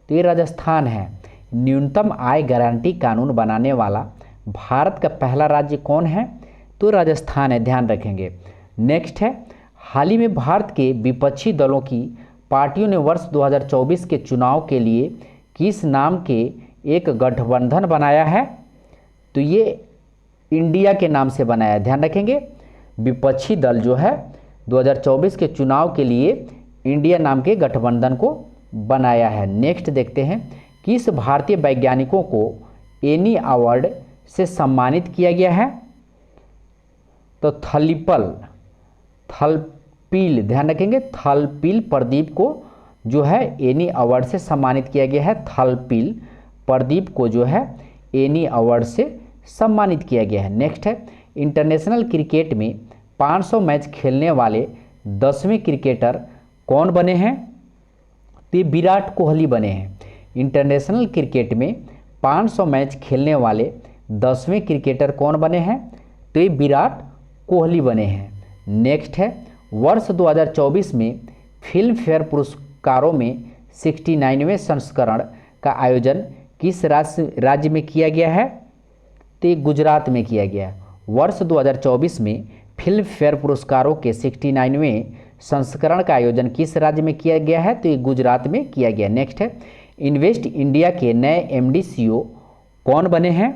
तो ये राजस्थान है। न्यूनतम आय गारंटी कानून बनाने वाला भारत का पहला राज्य कौन है? तो राजस्थान है, ध्यान रखेंगे। नेक्स्ट है, हाल ही में भारत के विपक्षी दलों की पार्टियों ने वर्ष 2024 के चुनाव के लिए किस नाम के एक गठबंधन बनाया है? तो ये इंडिया के नाम से बनाया है, ध्यान रखेंगे। विपक्षी दल जो है 2024 के चुनाव के लिए इंडिया नाम के गठबंधन को बनाया है। नेक्स्ट देखते हैं, किस भारतीय वैज्ञानिकों को एनी अवार्ड से सम्मानित किया गया है? तो थलपील, ध्यान रखेंगे, थलपील प्रदीप को जो है एनी अवार्ड से सम्मानित किया गया है। थलपील प्रदीप को जो है एनी अवार्ड से सम्मानित किया गया है। नेक्स्ट है, इंटरनेशनल क्रिकेट में 500 मैच खेलने वाले 10वें क्रिकेटर कौन बने हैं? तो ये विराट कोहली बने हैं। इंटरनेशनल क्रिकेट में 500 मैच खेलने वाले 10वें क्रिकेटर कौन बने हैं? तो ये विराट कोहली बने हैं। नेक्स्ट है, वर्ष 2024 में फिल्म फेयर पुरस्कारों में 69वें संस्करण का आयोजन किस राज्य में किया गया है? तो ये गुजरात में किया गया है। वर्ष 2024 में फिल्म फेयर पुरस्कारों के 69वें संस्करण का आयोजन किस राज्य में किया गया है? तो ये गुजरात में किया गया। नेक्स्ट है, इन्वेस्ट इंडिया के नए एमडी सीईओ कौन बने हैं?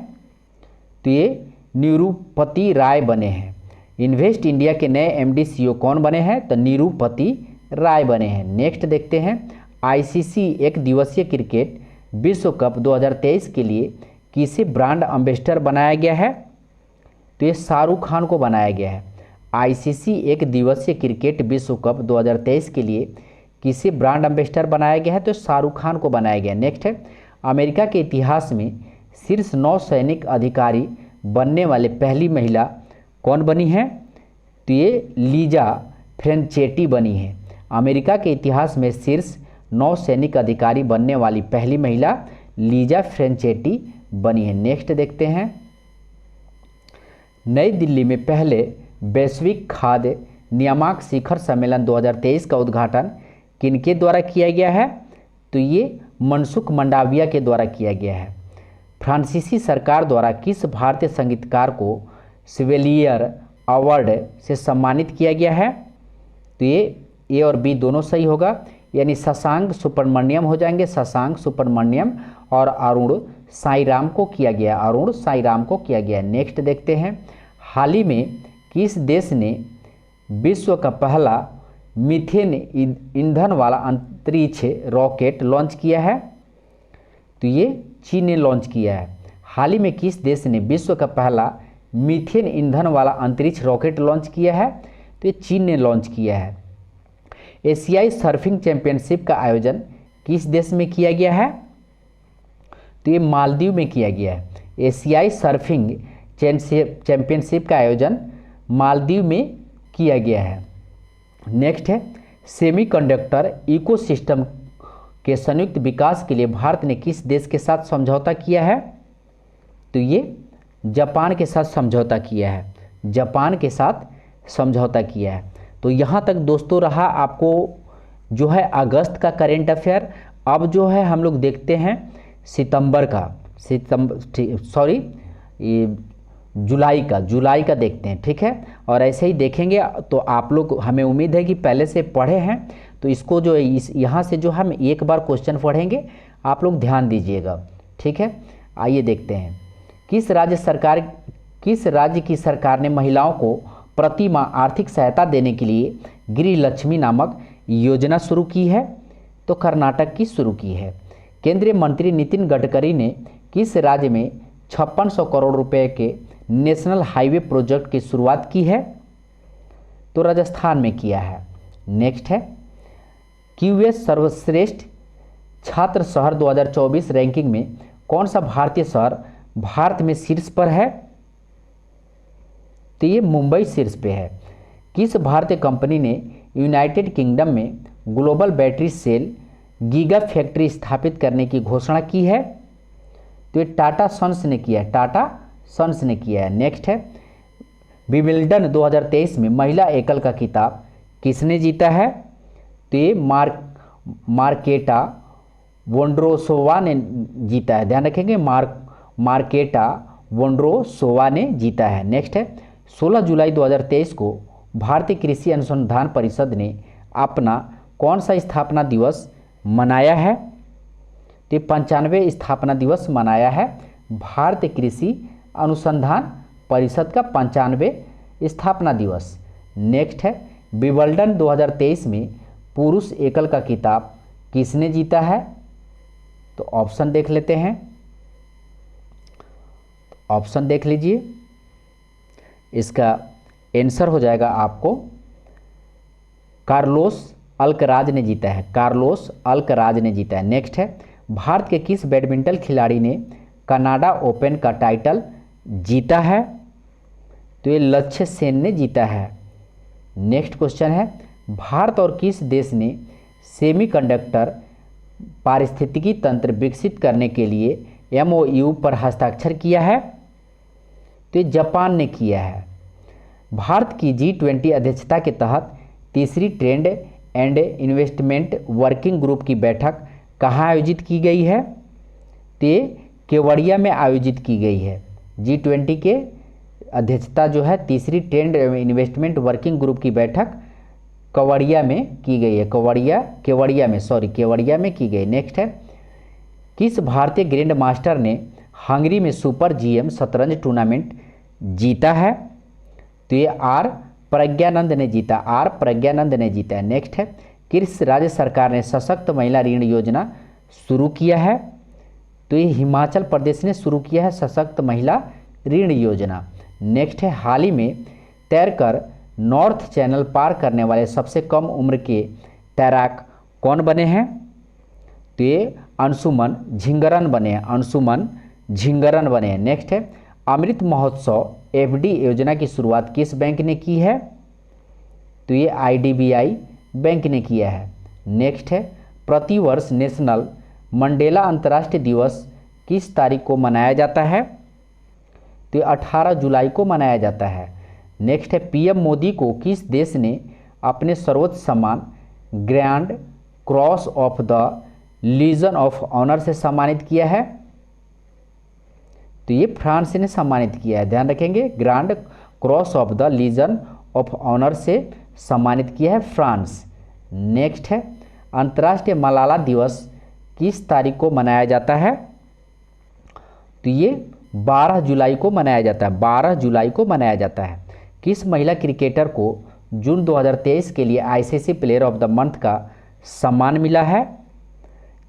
तो ये निरुपति राय बने हैं। इन्वेस्ट इंडिया के नए एमडी सीईओ कौन बने हैं? तो निरुपति राय बने हैं। नेक्स्ट देखते हैं, आईसीसी एक दिवसीय क्रिकेट विश्व कप 2023 के लिए किसे ब्रांड एम्बेसडर बनाया गया है? तो ये शाहरुख खान को बनाया गया है। आईसीसी एक दिवसीय क्रिकेट विश्व कप 2023 के लिए किसे ब्रांड एम्बेसडर बनाया गया है? तो शाहरुख खान को बनाया गया। नेक्स्ट है, अमेरिका के इतिहास में शीर्ष 9 सैनिक अधिकारी बनने वाले पहली महिला कौन बनी है? तो ये लीजा फ्रेंचेटी बनी है। अमेरिका के इतिहास में शीर्ष 9 सैनिक अधिकारी बनने वाली पहली महिला लीजा फ्रेंचेटी बनी है। नेक्स्ट देखते हैं, नई दिल्ली में पहले वैश्विक खाद्य नियामक शिखर सम्मेलन 2023 का उद्घाटन किनके द्वारा किया गया है? तो ये मनसुख मंडाविया के द्वारा किया गया है। फ्रांसीसी सरकार द्वारा किस भारतीय संगीतकार को सिवेलियर अवार्ड से सम्मानित किया गया है? तो ये ए और बी दोनों सही होगा, यानी शशांक सुब्रमण्यम हो जाएंगे, शशांक सुब्रमण्यम, और अरुण साईराम को किया गया, अरुण साईराम को किया गया। नेक्स्ट देखते हैं, हाल ही में किस देश ने विश्व का पहला मीथेन ईंधन वाला अंतरिक्ष रॉकेट लॉन्च किया है? तो ये चीन ने लॉन्च किया है। हाल ही में किस देश ने विश्व का पहला मीथेन ईंधन वाला अंतरिक्ष रॉकेट लॉन्च किया है? तो ये चीन ने लॉन्च किया है। एशियाई सर्फिंग चैंपियनशिप का आयोजन किस देश में किया गया है? तो ये मालदीव में किया गया है। एशियाई सर्फिंग चैंपियनशिप का आयोजन मालदीव में किया गया है। नेक्स्ट है, सेमीकंडक्टर इकोसिस्टम के संयुक्त विकास के लिए भारत ने किस देश के साथ समझौता किया है? तो ये जापान के साथ समझौता किया है, जापान के साथ समझौता किया है। तो यहाँ तक दोस्तों रहा आपको जो है अगस्त का करेंट अफेयर। अब जो है हम लोग देखते हैं सितंबर का, सॉरी ये जुलाई का देखते हैं, ठीक है। और ऐसे ही देखेंगे तो आप लोग, हमें उम्मीद है कि पहले से पढ़े हैं, तो इसको जो इस यहाँ से जो हम एक बार क्वेश्चन पढ़ेंगे, आप लोग ध्यान दीजिएगा, ठीक है। आइए देखते हैं, किस राज्य की सरकार ने महिलाओं को प्रति माह आर्थिक सहायता देने के लिए गृह लक्ष्मी नामक योजना शुरू की है? तो कर्नाटक की शुरू की है। केंद्रीय मंत्री नितिन गडकरी ने किस राज्य में 5600 करोड़ रुपए के नेशनल हाईवे प्रोजेक्ट की शुरुआत की है? तो राजस्थान में किया है। नेक्स्ट है, क्यूएस सर्वश्रेष्ठ छात्र शहर 2024 रैंकिंग में कौन सा भारतीय शहर भारत में शीर्ष पर है? तो ये मुंबई शीर्ष पे है। किस भारतीय कंपनी ने यूनाइटेड किंगडम में global battery cell giga factory स्थापित करने की घोषणा की है? तो ये टाटा सन्स ने किया है, टाटा सन्स ने किया है। नेक्स्ट है, विंबलडन 2023 में महिला एकल का खिताब किसने जीता है? तो ये मार्केटा वोंड्रोसोवा ने जीता है, ध्यान रखेंगे, मार्केटा वोंड्रोसोवा ने जीता है। नेक्स्ट है, 16 जुलाई 2023 को भारतीय कृषि अनुसंधान परिषद ने अपना कौन सा स्थापना दिवस मनाया है? तो 95वें स्थापना दिवस मनाया है भारतीय कृषि अनुसंधान परिषद का 95वें स्थापना दिवस। नेक्स्ट है, विंबलडन 2023 में पुरुष एकल का खिताब किसने जीता है? तो ऑप्शन देख लेते हैं, ऑप्शन देख लीजिए, इसका आंसर हो जाएगा आपको कार्लोस अल्कराज ने जीता है, कार्लोस अल्कराज ने जीता है। नेक्स्ट है, भारत के किस बैडमिंटन खिलाड़ी ने कनाडा ओपन का टाइटल जीता है? तो ये लक्ष्य सेन ने जीता है। नेक्स्ट क्वेश्चन है, भारत और किस देश ने सेमीकंडक्टर पारिस्थितिकी तंत्र विकसित करने के लिए एमओयू पर हस्ताक्षर किया है? तो ये जापान ने किया है। भारत की G20 अध्यक्षता के तहत तीसरी trade and investment working group की बैठक कहाँ आयोजित की गई है? तो ये केवड़िया में आयोजित की गई है। G20 के अध्यक्षता जो है तीसरी ट्रेड इन्वेस्टमेंट वर्किंग ग्रुप की बैठक केवड़िया में की गई है, केवड़िया में की गई। नेक्स्ट है, किस भारतीय ग्रैंड मास्टर ने हंगरी में सुपर GM शतरंज टूर्नामेंट जीता है? तो ये आर प्रज्ञानंद ने जीता है। नेक्स्ट है, किस राज्य सरकार ने सशक्त महिला ऋण योजना शुरू किया है? तो ये हिमाचल प्रदेश ने शुरू किया है सशक्त महिला ऋण योजना। नेक्स्ट है, हाल ही में तैरकर नॉर्थ चैनल पार करने वाले सबसे कम उम्र के तैराक कौन बने हैं? तो ये अंशुमन झिंगरन बने हैं। नेक्स्ट है, अमृत महोत्सव FD योजना की शुरुआत किस बैंक ने की है? तो ये IDBI बैंक ने किया है। नेक्स्ट है, प्रतिवर्ष नेशनल मंडेला अंतर्राष्ट्रीय दिवस किस तारीख को मनाया जाता है? तो 18 जुलाई को मनाया जाता है। नेक्स्ट है, PM मोदी को किस देश ने अपने सर्वोच्च सम्मान grand cross of the legion of honour से सम्मानित किया है? तो ये फ्रांस ने सम्मानित किया है, ध्यान रखेंगे, grand cross of the legion of honour से सम्मानित किया है फ्रांस। नेक्स्ट है, अंतर्राष्ट्रीय मलाला दिवस किस तारीख को मनाया जाता है? तो ये 12 जुलाई को मनाया जाता है। किस महिला क्रिकेटर को जून 2023 के लिए ICC player of the month का सम्मान मिला है?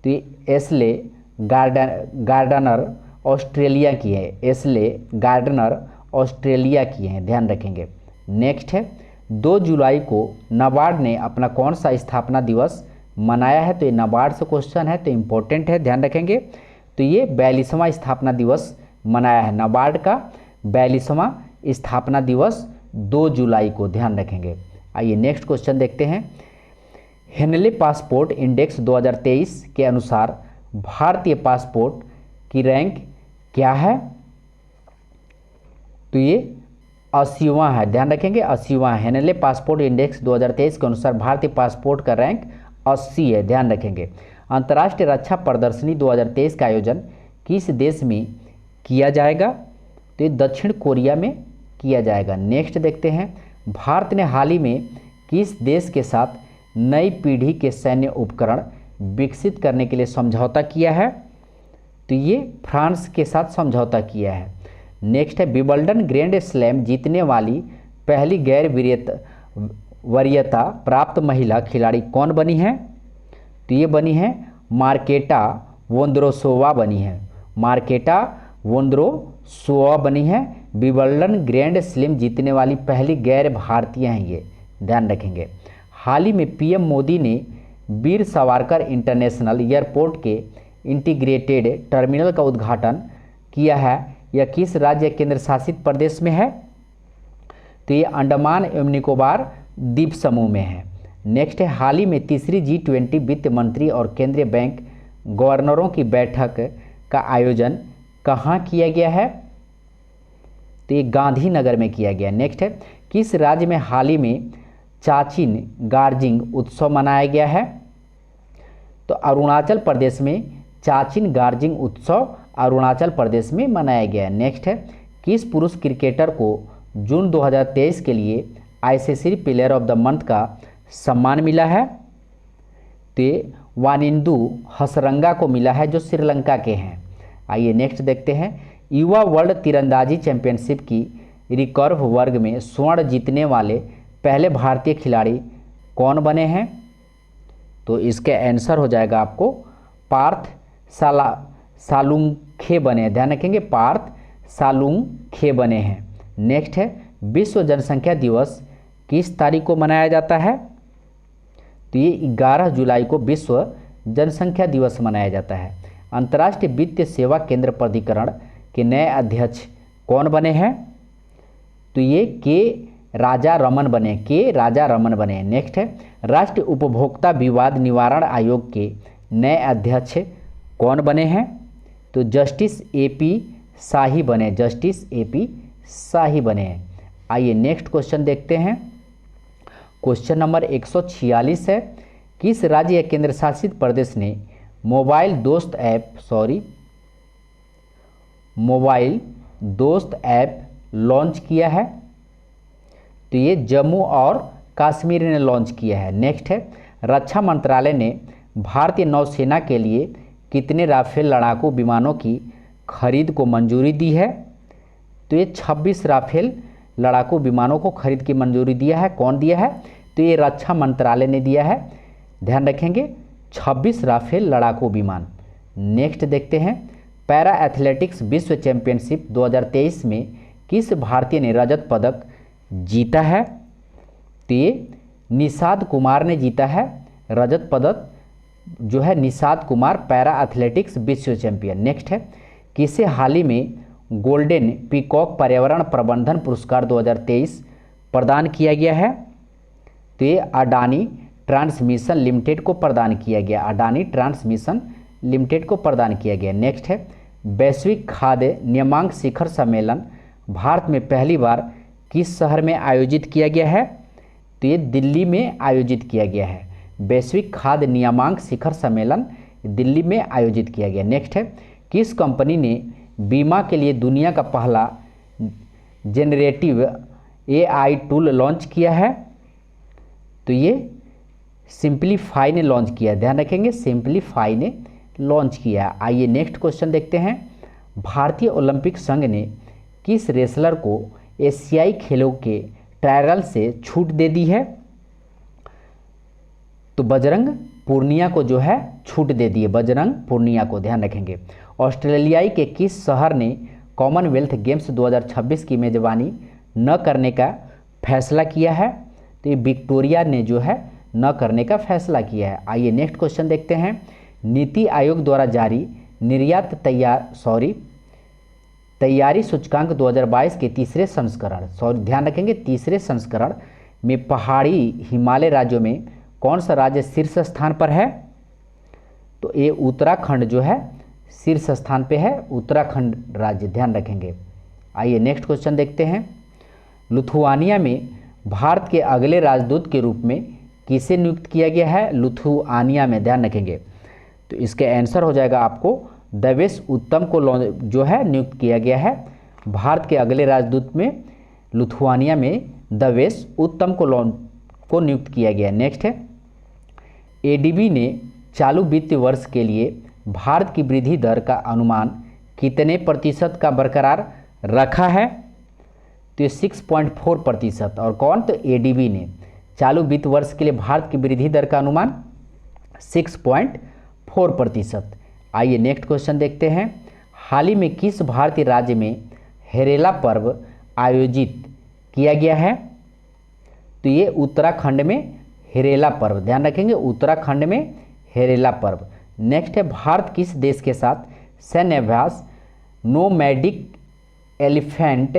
तो ये एस्ले गार्डनर ऑस्ट्रेलिया की है, ध्यान रखेंगे। नेक्स्ट है, 2 जुलाई को नाबार्ड ने अपना कौन सा स्थापना दिवस मनाया है? तो ये नाबार्ड से क्वेश्चन है तो इम्पोर्टेंट है, ध्यान रखेंगे। तो ये 42वां स्थापना दिवस मनाया है, नाबार्ड का 42वां स्थापना दिवस 2 जुलाई को, ध्यान रखेंगे। आइए नेक्स्ट क्वेश्चन देखते हैं, हेनले पासपोर्ट इंडेक्स 2023 के अनुसार भारतीय पासपोर्ट की रैंक क्या है? तो ये 80वां है, ध्यान रखेंगे, 80वां। हेनले पासपोर्ट इंडेक्स 2023 के अनुसार भारतीय पासपोर्ट का रैंक 80 है, ध्यान रखेंगे। अंतर्राष्ट्रीय रक्षा प्रदर्शनी 2023 का आयोजन किस देश में किया जाएगा? तो ये दक्षिण कोरिया में किया जाएगा। नेक्स्ट देखते हैं, भारत ने हाल ही में किस देश के साथ नई पीढ़ी के सैन्य उपकरण विकसित करने के लिए समझौता किया है? तो ये फ्रांस के साथ समझौता किया है। नेक्स्ट है, विंबलडन ग्रैंड स्लैम जीतने वाली पहली गैर वरीयता प्राप्त महिला खिलाड़ी कौन बनी है? तो ये बनी है मार्केटा वोंद्रोसोवा बनी है। मार्केटा वोंद्रोसोवा बनी है। विंबलडन ग्रैंड स्लैम जीतने वाली पहली गैर भारतीय हैं ये, ध्यान रखेंगे। हाल ही में पीएम मोदी ने वीर सावरकर इंटरनेशनल एयरपोर्ट के इंटीग्रेटेड टर्मिनल का उद्घाटन किया है। यह किस राज्य केंद्र शासित प्रदेश में है? तो ये अंडमान एवं निकोबार द्वीप समूह में है। नेक्स्ट है, हाल ही में तीसरी G20 वित्त मंत्री और केंद्रीय बैंक गवर्नरों की बैठक का आयोजन कहाँ किया गया है? तो ये गांधीनगर में किया गया। नेक्स्ट है, किस राज्य में हाल ही में चाचिन गार्जिंग उत्सव मनाया गया है? तो अरुणाचल प्रदेश में चाचिन गार्जिंग उत्सव अरुणाचल प्रदेश में मनाया गया है। नेक्स्ट है, किस पुरुष क्रिकेटर को जून 2023 के लिए ICC player of the month का सम्मान मिला है? तो ये वानिंदु हसरंगा को मिला है जो श्रीलंका के हैं। आइए नेक्स्ट देखते हैं, युवा वर्ल्ड तीरंदाजी चैंपियनशिप की रिकर्व वर्ग में स्वर्ण जीतने वाले पहले भारतीय खिलाड़ी कौन बने हैं? तो इसके आंसर हो जाएगा आपको पार्थ सालुंखे बने, ध्यान रखेंगे, पार्थ सालुंखे बने हैं। नेक्स्ट है, विश्व जनसंख्या दिवस किस तारीख को मनाया जाता है? तो ये 11 जुलाई को विश्व जनसंख्या दिवस मनाया जाता है। अंतर्राष्ट्रीय वित्तीय सेवा केंद्र प्राधिकरण के नए अध्यक्ष कौन बने हैं? तो ये के राजा रमन बने। नेक्स्ट है, राष्ट्रीय उपभोक्ता विवाद निवारण आयोग के नए अध्यक्ष कौन बने हैं? तो जस्टिस AP शाही बने हैं। आइए नेक्स्ट क्वेश्चन देखते हैं। क्वेश्चन नंबर 146 है, किस राज्य या केंद्र शासित प्रदेश ने मोबाइल दोस्त ऐप लॉन्च किया है? तो ये जम्मू और कश्मीर ने लॉन्च किया है। नेक्स्ट है, रक्षा मंत्रालय ने भारतीय नौसेना के लिए कितने राफेल लड़ाकू विमानों की खरीद को मंजूरी दी है? तो ये 26 राफेल लड़ाकू विमानों को खरीद की मंजूरी दिया है। कौन दिया है? तो ये रक्षा मंत्रालय ने दिया है, ध्यान रखेंगे, 26 राफेल लड़ाकू विमान। नेक्स्ट देखते हैं, पैरा एथलेटिक्स विश्व चैंपियनशिप 2023 में किस भारतीय ने रजत पदक जीता है? तो ये निषाद कुमार ने जीता है रजत पदक, जो है निषाद कुमार, पैरा एथलेटिक्स विश्व चैंपियन। नेक्स्ट है, किसे हाल ही में गोल्डन पीकॉक पर्यावरण प्रबंधन पुरस्कार 2023 प्रदान किया गया है? तो ये अडानी ट्रांसमिशन लिमिटेड को प्रदान किया गया। नेक्स्ट है, वैश्विक खाद्य नियमांक शिखर सम्मेलन भारत में पहली बार किस शहर में आयोजित किया गया है? तो ये दिल्ली में आयोजित किया गया है। वैश्विक खाद्य नियमांक शिखर सम्मेलन दिल्ली में आयोजित किया गया। नेक्स्ट है, किस कंपनी ने बीमा के लिए दुनिया का पहला जेनरेटिव AI टूल लॉन्च किया है? तो ये सिंपलीफाई ने लॉन्च किया, ध्यान रखेंगे, सिंपलीफाई ने लॉन्च किया। आइए नेक्स्ट क्वेश्चन देखते हैं, भारतीय ओलंपिक संघ ने किस रेसलर को एशियाई खेलों के ट्रायल से छूट दे दी है? तो बजरंग पूर्निया को जो है छूट दे दी है, बजरंग पूर्निया को, ध्यान रखेंगे। ऑस्ट्रेलियाई के किस शहर ने कॉमनवेल्थ गेम्स 2026 की मेजबानी न करने का फैसला किया है? तो ये विक्टोरिया ने जो है न करने का फैसला किया है। आइए नेक्स्ट क्वेश्चन देखते हैं, नीति आयोग द्वारा जारी निर्यात तैयारी सूचकांक 2022 के तीसरे संस्करण में पहाड़ी हिमालय राज्यों में कौन सा राज्य शीर्ष स्थान पर है? तो ये उत्तराखंड जो है शीर्ष स्थान पे है, उत्तराखंड राज्य, ध्यान रखेंगे। आइए नेक्स्ट क्वेश्चन देखते हैं, लिथुआनिया में भारत के अगले राजदूत के रूप में किसे नियुक्त किया गया है? लिथुआनिया में, ध्यान रखेंगे। तो इसका आंसर हो जाएगा आपको देवेश उत्तम को जो है नियुक्त किया गया है। भारत के अगले राजदूत में लिथुआनिया में देवेश उत्तम को नियुक्त किया गया। नेक्स्ट है, एडीबी ने चालू वित्तीय वर्ष के लिए भारत की वृद्धि दर का अनुमान कितने प्रतिशत का बरकरार रखा है? तो ये 6.4%। और कौन? तो एडीबी ने चालू वित्त वर्ष के लिए भारत की वृद्धि दर का अनुमान 6.4%। आइए नेक्स्ट क्वेश्चन देखते हैं। हाल ही में किस भारतीय राज्य में हेरेला पर्व आयोजित किया गया है? तो ये उत्तराखंड में हेरेला पर्व, ध्यान रखेंगे, उत्तराखंड में हेरेला पर्व। नेक्स्ट है, भारत किस देश के साथ सैन्य अभ्यास नोमैडिक एलिफेंट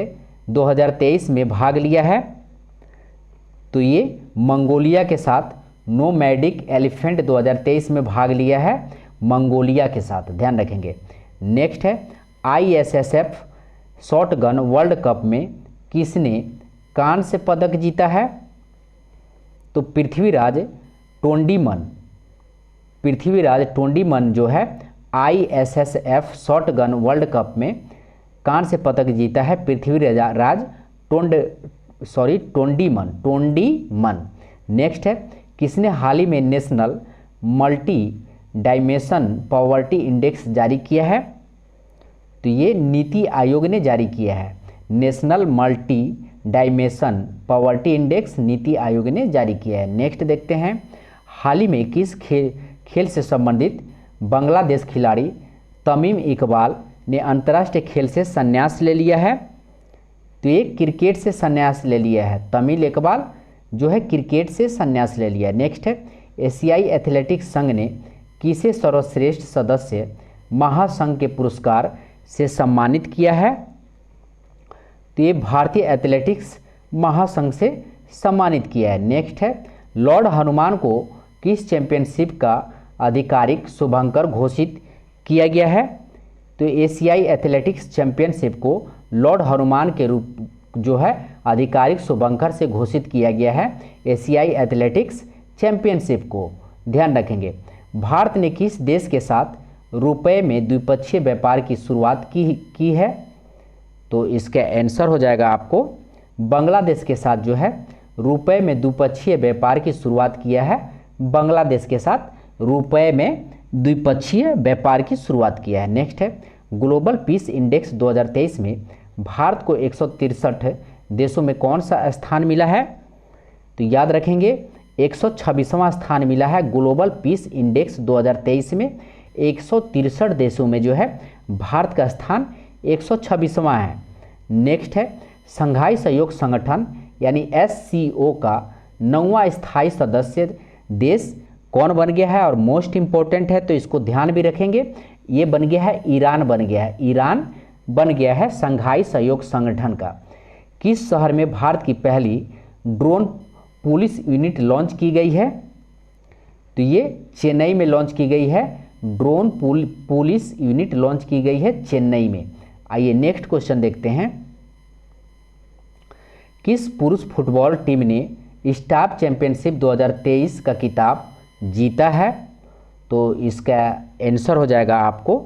2023 में भाग लिया है? तो ये मंगोलिया के साथ नोमैडिक एलिफेंट 2023 में भाग लिया है, मंगोलिया के साथ, ध्यान रखेंगे। नेक्स्ट है, आईएसएसएफ शॉटगन वर्ल्ड कप में किसने कांस्य पदक जीता है? तो पृथ्वीराज टोंडीमन जो है आईएसएसएफ शॉटगन वर्ल्ड कप में कांस्य पदक जीता है पृथ्वीराज टोंडीमन। नेक्स्ट है, किसने हाल ही में national multi dimension poverty index जारी किया है? तो ये नीति आयोग ने जारी किया है। National multi dimension poverty index NITI Aayog ने जारी किया है। नेक्स्ट देखते हैं, हाल ही में किस खेल से संबंधित बांग्लादेश खिलाड़ी तमीम इकबाल ने अंतर्राष्ट्रीय खेल से संन्यास ले लिया है? तो ये क्रिकेट से संन्यास ले लिया है। तमीम इकबाल जो है क्रिकेट से संन्यास ले लिया। नेक्स्ट है, एशियाई एथलेटिक्स संघ ने किसे सर्वश्रेष्ठ सदस्य महासंघ के पुरस्कार से सम्मानित किया है? तो ये भारतीय एथलेटिक्स महासंघ से सम्मानित किया है। नेक्स्ट है, लॉर्ड हनुमान को किस चैंपियनशिप का आधिकारिक शुभंकर घोषित किया गया है? तो एशियाई एथलेटिक्स चैंपियनशिप को लॉर्ड हनुमान के रूप जो है आधिकारिक शुभंकर से घोषित किया गया है, एशियाई एथलेटिक्स चैंपियनशिप को, ध्यान रखेंगे। भारत ने किस देश के साथ रुपए में द्विपक्षीय व्यापार की शुरुआत की है? तो इसका आंसर हो जाएगा आपको बांग्लादेश के साथ जो है रुपए में द्विपक्षीय व्यापार की शुरुआत किया है। बांग्लादेश के साथ रुपए में द्विपक्षीय व्यापार की शुरुआत किया है। नेक्स्ट है, ग्लोबल पीस इंडेक्स 2023 में भारत को 163 देशों में कौन सा स्थान मिला है? तो याद रखेंगे 126वां स्थान मिला है ग्लोबल पीस इंडेक्स 2023 में। 163 देशों में जो है भारत का स्थान 126वां है। नेक्स्ट है, संघाई सहयोग संगठन यानी SCO का 9वां स्थायी सदस्य देश कौन बन गया है? और मोस्ट इम्पोर्टेंट है तो इसको ध्यान भी रखेंगे, ये बन गया है ईरान बन गया है संघाई सहयोग संगठन का। किस शहर में भारत की पहली ड्रोन पुलिस यूनिट लॉन्च की गई है? तो ये चेन्नई में लॉन्च की गई है, ड्रोन पुलिस यूनिट लॉन्च की गई है चेन्नई में। आइए नेक्स्ट क्वेश्चन देखते हैं, किस पुरुष फुटबॉल टीम ने स्टाफ चैंपियनशिप 2023 का खिताब जीता है? तो इसका आंसर हो जाएगा आपको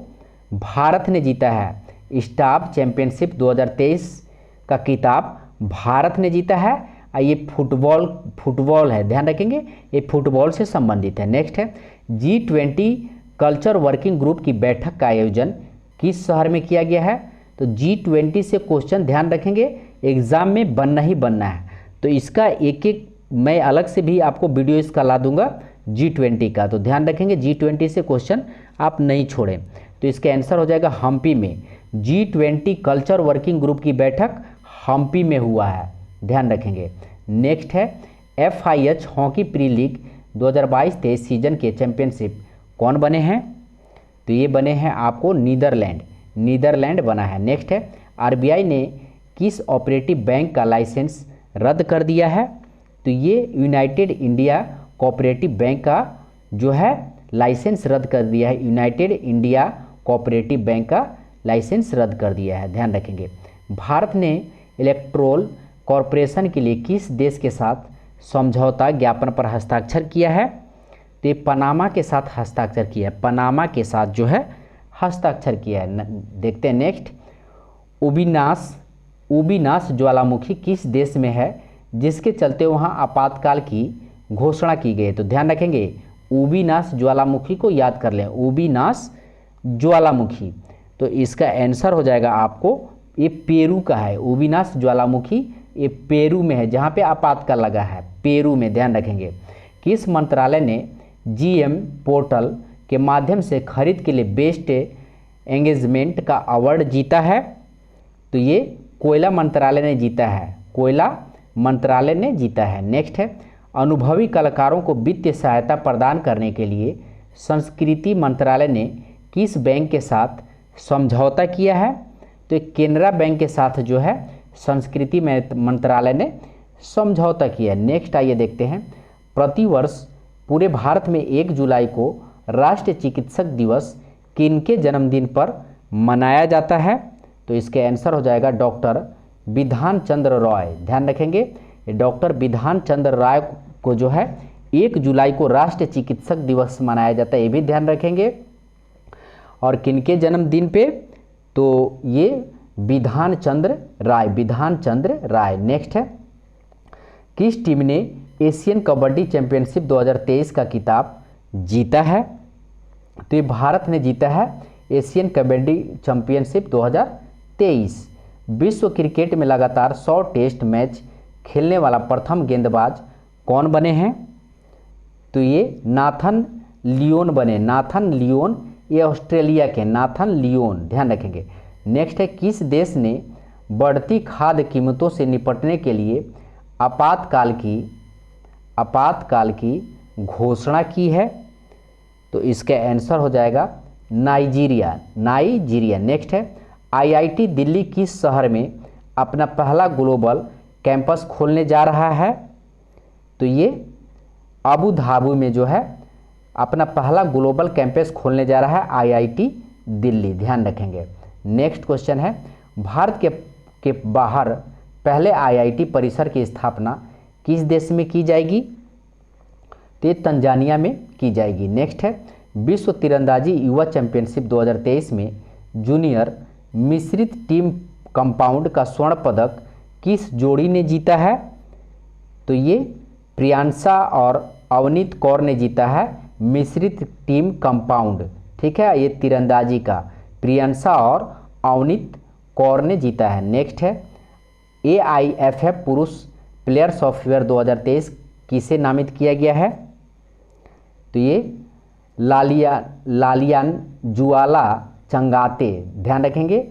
भारत ने जीता है। स्टाफ चैंपियनशिप 2023 का खिताब भारत ने जीता है। ये फुटबॉल है, ध्यान रखेंगे, ये फुटबॉल से संबंधित है। नेक्स्ट है, G20 कल्चर वर्किंग ग्रुप की बैठक का आयोजन किस शहर में किया गया है? तो G20 से क्वेश्चन ध्यान रखेंगे एग्जाम में बनना ही बनना है, तो इसका एक एक मैं अलग से भी आपको वीडियो इसका ला दूंगा G20 का, तो ध्यान रखेंगे G20 से क्वेश्चन आप नहीं छोड़ें। तो इसका आंसर हो जाएगा हम्पी में। G20 कल्चर वर्किंग ग्रुप की बैठक हम्पी में हुआ है, ध्यान रखेंगे। नेक्स्ट है, FIH hockey pre league 2022-23 season के चैंपियनशिप कौन बने हैं? तो ये बने हैं आपको नीदरलैंड बना है। नेक्स्ट है, RBI ने किस ऑपरेटिव बैंक का लाइसेंस रद्द कर दिया है? तो ये यूनाइटेड इंडिया कोऑपरेटिव बैंक का जो है लाइसेंस रद्द कर दिया है, यूनाइटेड इंडिया कोऑपरेटिव बैंक का लाइसेंस रद्द कर दिया है, ध्यान रखेंगे। भारत ने इलेक्ट्रोल कॉरपोरेशन के लिए किस देश के साथ समझौता ज्ञापन पर हस्ताक्षर किया है? तो ये पनामा के साथ हस्ताक्षर किया है, पनामा के साथ जो है हस्ताक्षर किया है। देखते हैं नेक्स्ट, उबिनास ज्वालामुखी किस देश में है जिसके चलते वहाँ आपातकाल की घोषणा की गई है? तो ध्यान रखेंगे उबिनास ज्वालामुखी को याद कर लें, उबिनास ज्वालामुखी। तो इसका आंसर हो जाएगा आपको, ये पेरू का है। उबिनास ज्वालामुखी ये पेरू में है, जहाँ पे आपातकाल लगा है, पेरू में। ध्यान रखेंगे। किस मंत्रालय ने जीएम पोर्टल के माध्यम से खरीद के लिए बेस्ट एंगेजमेंट का अवार्ड जीता है? तो ये कोयला मंत्रालय ने जीता है, कोयला मंत्रालय ने जीता है। नेक्स्ट है, अनुभवी कलाकारों को वित्तीय सहायता प्रदान करने के लिए संस्कृति मंत्रालय ने किस बैंक के साथ समझौता किया है? तो केनरा बैंक के साथ जो है संस्कृति मंत्रालय ने समझौता किया है। नेक्स्ट आइए देखते हैं, प्रतिवर्ष पूरे भारत में 1 जुलाई को राष्ट्रीय चिकित्सक दिवस किनके जन्मदिन पर मनाया जाता है? तो इसके आंसर हो जाएगा डॉक्टर बिधान चंद्र रॉय। ध्यान रखेंगे, डॉक्टर बिधान चंद्र राय को जो है 1 जुलाई को राष्ट्रीय चिकित्सक दिवस मनाया जाता है, ये भी ध्यान रखेंगे। और किनके जन्मदिन पे? तो ये बिधान चंद्र राय। नेक्स्ट है, किस टीम ने एशियन कबड्डी चैंपियनशिप 2023 का खिताब जीता है? तो ये भारत ने जीता है एशियन कबड्डी चैंपियनशिप 2023। विश्व क्रिकेट में लगातार 100 टेस्ट मैच खेलने वाला प्रथम गेंदबाज कौन बने हैं? तो ये नाथन लियोन बने, नाथन लियोन, ये ऑस्ट्रेलिया के नाथन लियोन। ध्यान रखेंगे। नेक्स्ट है, किस देश ने बढ़ती खाद्य कीमतों से निपटने के लिए आपातकाल की घोषणा की है? तो इसका आंसर हो जाएगा नाइजीरिया। नेक्स्ट है, आईआईटी दिल्ली किस शहर में अपना पहला ग्लोबल कैंपस खोलने जा रहा है? तो ये अबू धाबी में जो है अपना पहला ग्लोबल कैंपस खोलने जा रहा है आईआईटी दिल्ली। ध्यान रखेंगे। नेक्स्ट क्वेश्चन है, भारत के बाहर पहले आईआईटी परिसर की स्थापना किस देश में की जाएगी? तो ये तंजानिया में की जाएगी। नेक्स्ट है, विश्व तीरंदाजी युवा चैंपियनशिप 2023 में जूनियर मिश्रित टीम कंपाउंड का स्वर्ण पदक किस जोड़ी ने जीता है? तो ये प्रियांशा और अवनीत कौर ने जीता है मिश्रित टीम कंपाउंड। ठीक है, ये तीरंदाजी का प्रियांशा और अवनीत कौर ने जीता है। नेक्स्ट है, AIFF पुरुष प्लेयर सॉफ्टवेयर 2023 किसे नामित किया गया है? तो ये लालियान जुआला चंगाते। ध्यान रखेंगे,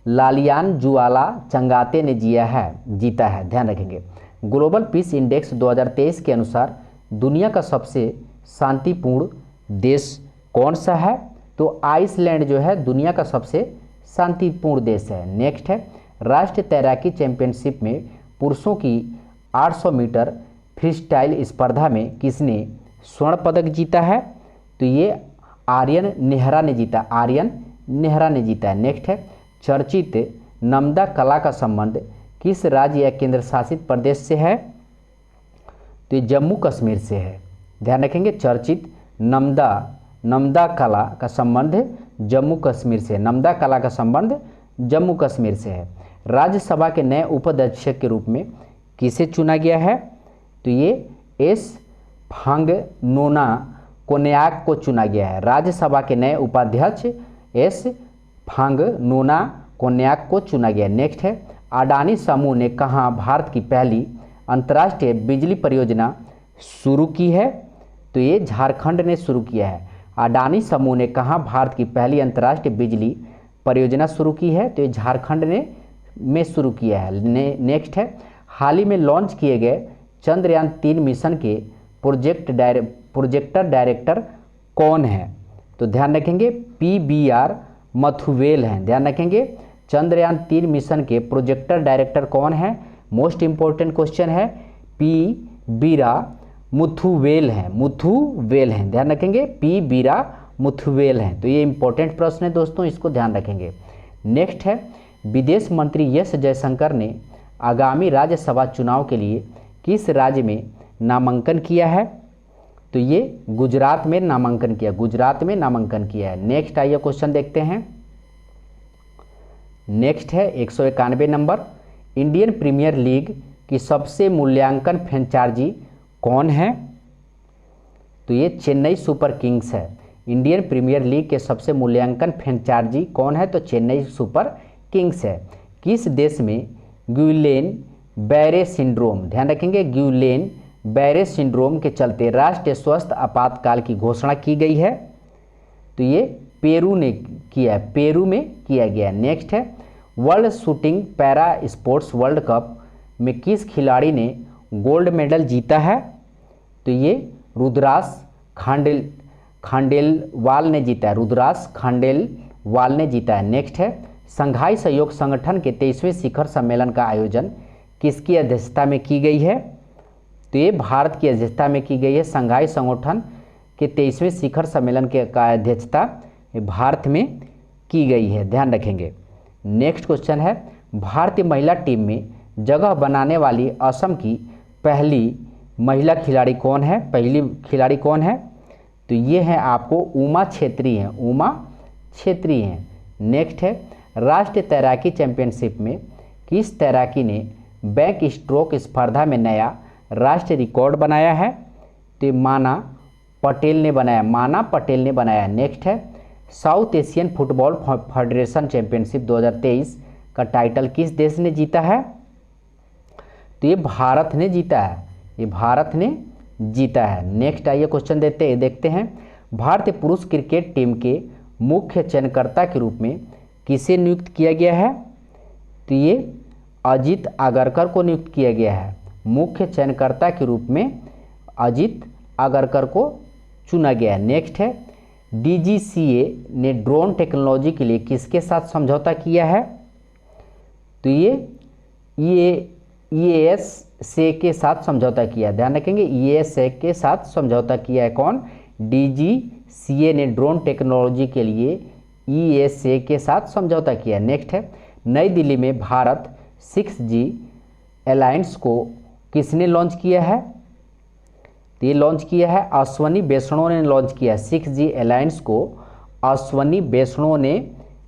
लालियान जुआला चंगाते ने जीता है। ध्यान रखेंगे। ग्लोबल पीस इंडेक्स 2023 के अनुसार दुनिया का सबसे शांतिपूर्ण देश कौन सा है? तो आइसलैंड जो है दुनिया का सबसे शांतिपूर्ण देश है। नेक्स्ट है, राष्ट्रीय तैराकी चैंपियनशिप में पुरुषों की 800 मीटर फ्रीस्टाइल स्पर्धा में किसने स्वर्ण पदक जीता है? तो ये आर्यन नेहरा ने जीता है। नेक्स्ट है, चर्चित नमदा कला का संबंध किस राज्य या केंद्र शासित प्रदेश से है? तो ये जम्मू कश्मीर से है। ध्यान रखेंगे, चर्चित नमदा कला का संबंध जम्मू कश्मीर से, नमदा कला का संबंध जम्मू कश्मीर से है। राज्यसभा के नए उपाध्यक्ष के रूप में किसे चुना गया है? तो ये एस फांगनोना कोन्याक को चुना गया है। राज्यसभा के नए उपाध्यक्ष एस फांगनोना कोन्याक को चुना गया। नेक्स्ट है, अडानी समूह ने कहाँ भारत की पहली अंतर्राष्ट्रीय बिजली परियोजना शुरू की है? तो ये झारखंड ने शुरू किया है। अडानी समूह ने कहाँ भारत की पहली अंतर्राष्ट्रीय बिजली परियोजना शुरू की है? तो ये झारखंड में शुरू किया है। नेक्स्ट है, हाल ही में लॉन्च किए गए चंद्रयान 3 मिशन के प्रोजेक्टर डायरेक्टर कौन है? तो ध्यान रखेंगे, PBR मथुवेल हैं। ध्यान रखेंगे, चंद्रयान 3 मिशन के प्रोजेक्टर डायरेक्टर कौन है? मोस्ट इंपॉर्टेंट क्वेश्चन है, बीरा मुथुवेल हैं। ध्यान रखेंगे, बीरा मुथुवेल हैं। तो ये इंपॉर्टेंट प्रश्न है दोस्तों, इसको ध्यान रखेंगे। नेक्स्ट है, विदेश मंत्री एस जयशंकर ने आगामी राज्यसभा चुनाव के लिए किस राज्य में नामांकन किया है? तो ये गुजरात में नामांकन किया, गुजरात में नामांकन किया है। नेक्स्ट आइए क्वेश्चन देखते हैं। नेक्स्ट है 191 नंबर, इंडियन प्रीमियर लीग की सबसे मूल्यांकन फ्रेंचाइजी कौन है? तो ये चेन्नई सुपर किंग्स है। इंडियन प्रीमियर लीग के सबसे मूल्यांकन फ्रेंचाइजी कौन है? तो चेन्नई सुपर किंग्स है। किस देश में ग्यूलेन बैरे सिंड्रोम, ध्यान रखेंगे, ग्यूलेन बैरे सिंड्रोम के चलते राष्ट्रीय स्वास्थ्य आपातकाल की घोषणा की गई है? तो ये पेरू ने किया है, पेरू में किया गया है। नेक्स्ट है world shooting para sports world cup में किस खिलाड़ी ने गोल्ड मेडल जीता है? तो ये रुद्रास खांडेलवाल ने जीता है, रुद्रास खांडेलवाल ने जीता है। नेक्स्ट है संघाई सहयोग संगठन के 23वें शिखर सम्मेलन का आयोजन किसकी अध्यक्षता में की गई है? तो ये भारत की अध्यक्षता में की गई है। संघाई संगठन के 23वें शिखर सम्मेलन का अध्यक्षता भारत में की गई है, ध्यान रखेंगे। नेक्स्ट क्वेश्चन है भारतीय महिला टीम में जगह बनाने वाली असम की पहली महिला खिलाड़ी कौन है? पहली खिलाड़ी कौन है? तो ये है आपको उमा छेत्री हैं, उमा छेत्री हैं। नेक्स्ट है राष्ट्रीय तैराकी चैंपियनशिप में किस तैराकी ने बैक स्ट्रोक स्पर्धा में नया राष्ट्रीय रिकॉर्ड बनाया है? तो माना पटेल ने बनाया, माना पटेल ने बनाया। नेक्स्ट है south Asian football federation championship 2023 का टाइटल किस देश ने जीता है? तो ये भारत ने जीता है, ये भारत ने जीता है। नेक्स्ट आइए क्वेश्चन देखते हैं भारतीय पुरुष क्रिकेट टीम के मुख्य चयनकर्ता के रूप में किसे नियुक्त किया गया है? तो ये अजीत आगरकर को नियुक्त किया गया है। मुख्य चयनकर्ता के रूप में अजीत आगरकर को चुना गया है। नेक्स्ट है DGCA ने ड्रोन टेक्नोलॉजी के लिए किसके साथ समझौता किया है? तो ये EASA के साथ समझौता किया है, ध्यान रखेंगे, EASA के साथ समझौता किया है। कौन? DGCA ने ड्रोन टेक्नोलॉजी के लिए EASA के साथ समझौता किया है। नेक्स्ट है नई दिल्ली में भारत 6G अलायंस को किसने लॉन्च किया है? तो ये लॉन्च किया है अश्वनी वैष्णव ने लॉन्च किया है। 6G अलायंस को अश्वनी वैष्णव ने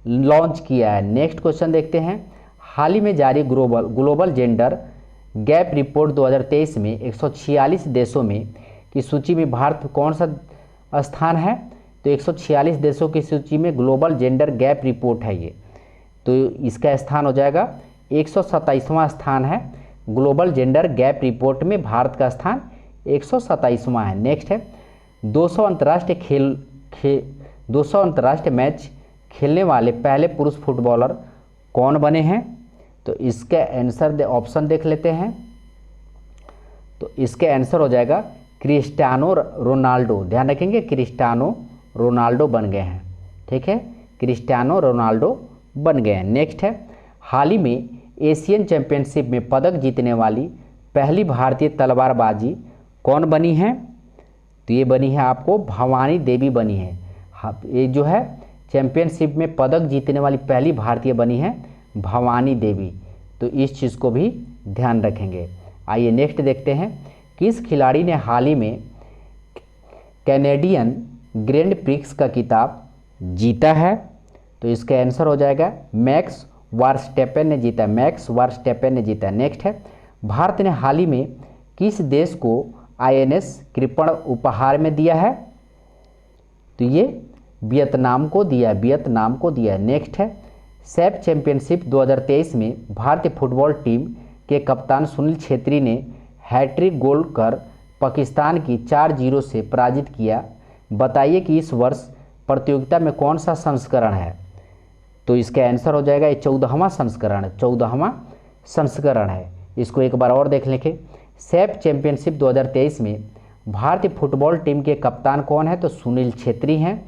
लॉन्च किया है। नेक्स्ट क्वेश्चन देखते हैं हाल ही में जारी ग्लोबल जेंडर गैप रिपोर्ट 2023 में 146 देशों में की सूची में भारत कौन सा स्थान है? तो 146 देशों की सूची में ग्लोबल जेंडर गैप रिपोर्ट है ये, तो इसका स्थान हो जाएगा 127वां स्थान है। ग्लोबल जेंडर गैप रिपोर्ट में भारत का स्थान 127वां है। नेक्स्ट है 200 अंतर्राष्ट्रीय मैच खेलने वाले पहले पुरुष फुटबॉलर कौन बने हैं? तो इसका आंसर ऑप्शन देख लेते हैं। तो इसका आंसर हो जाएगा क्रिस्टियानो रोनाल्डो, ध्यान रखेंगे, क्रिस्टियानो रोनाल्डो बन गए हैं, ठीक है, क्रिस्टियानो रोनाल्डो बन गए हैं। नेक्स्ट है हाल ही में एशियन चैंपियनशिप में पदक जीतने वाली पहली भारतीय तलवारबाजी कौन बनी है? तो ये बनी है आपको भवानी देवी बनी है। ये जो है चैंपियनशिप में पदक जीतने वाली पहली भारतीय बनी है भवानी देवी, तो इस चीज़ को भी ध्यान रखेंगे। आइए नेक्स्ट देखते हैं किस खिलाड़ी ने हाल ही में कैनेडियन ग्रैंड प्रिक्स का खिताब जीता है? तो इसका आंसर हो जाएगा मैक्स वर्स्टेपेन ने जीता, मैक्स वर्स्टेपेन ने जीता। नेक्स्ट है भारत ने हाल ही में किस देश को INS कृपण उपहार में दिया है? तो ये वियतनाम को दिया, वियतनाम को दिया। नेक्स्ट है सैफ चैंपियनशिप 2023 में भारतीय फुटबॉल टीम के कप्तान सुनील छेत्री ने हैट्रिक गोल कर पाकिस्तान की 4-0 से पराजित किया। बताइए कि इस वर्ष प्रतियोगिता में कौन सा संस्करण है? तो इसका आंसर हो जाएगा ये 14वां संस्करण, 14वां संस्करण है। इसको एक बार और देख लेंगे। सैफ चैंपियनशिप 2023 में भारतीय फुटबॉल टीम के कप्तान कौन है? तो सुनील छेत्री हैं,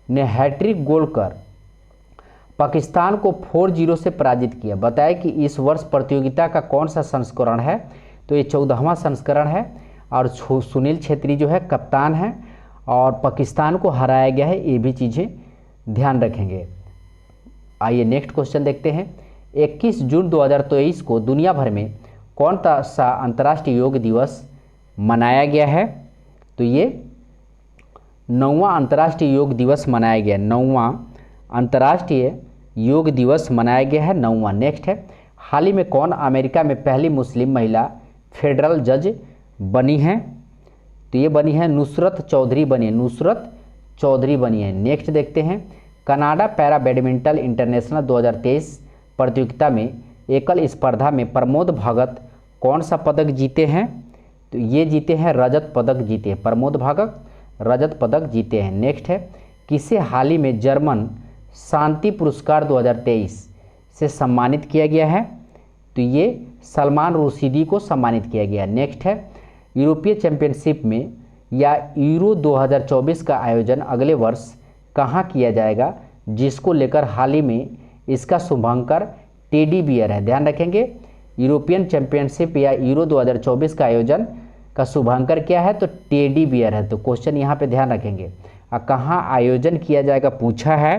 ने हैट्रिक गोल कर पाकिस्तान को 4-0 से पराजित किया। बताया कि इस वर्ष प्रतियोगिता का कौन सा संस्करण है? तो ये 14वां संस्करण है और सुनील छेत्री जो है कप्तान हैं और पाकिस्तान को हराया गया है, ये भी चीज़ें ध्यान रखेंगे। आइए नेक्स्ट क्वेश्चन देखते हैं 21 जून 2023 को दुनिया भर में कौन सा अंतर्राष्ट्रीय योग दिवस मनाया गया है? तो ये 9वां अंतर्राष्ट्रीय योग दिवस मनाया गया है। 9वां अंतर्राष्ट्रीय योग दिवस मनाया गया है, 9वां। नेक्स्ट है, हाल ही में कौन अमेरिका में पहली मुस्लिम महिला फेडरल जज बनी है? तो ये बनी है नुसरत चौधरी बनी है, नुसरत चौधरी बनी है। नेक्स्ट देखते हैं, कनाडा पैरा बैडमिंटन इंटरनेशनल 2023 प्रतियोगिता में एकल स्पर्धा में प्रमोद भगत कौन सा पदक जीते हैं? तो ये जीते हैं रजत पदक जीते हैं, प्रमोद भगत रजत पदक जीते हैं। नेक्स्ट है, किसे हाल ही में जर्मन शांति पुरस्कार 2023 से सम्मानित किया गया है? तो ये सलमान रुशीदी को सम्मानित किया गया। नेक्स्ट है, यूरोपीय चैंपियनशिप में या यूरो 2024 का आयोजन अगले वर्ष कहाँ किया जाएगा, जिसको लेकर हाल ही में इसका शुभंकर टेडी बियर है? ध्यान रखेंगे, यूरोपियन चैंपियनशिप या यूरो 2024 का आयोजन का शुभंकर क्या है? तो टेडी बियर है। तो क्वेश्चन यहाँ पे ध्यान रखेंगे, कहाँ आयोजन किया जाएगा पूछा है,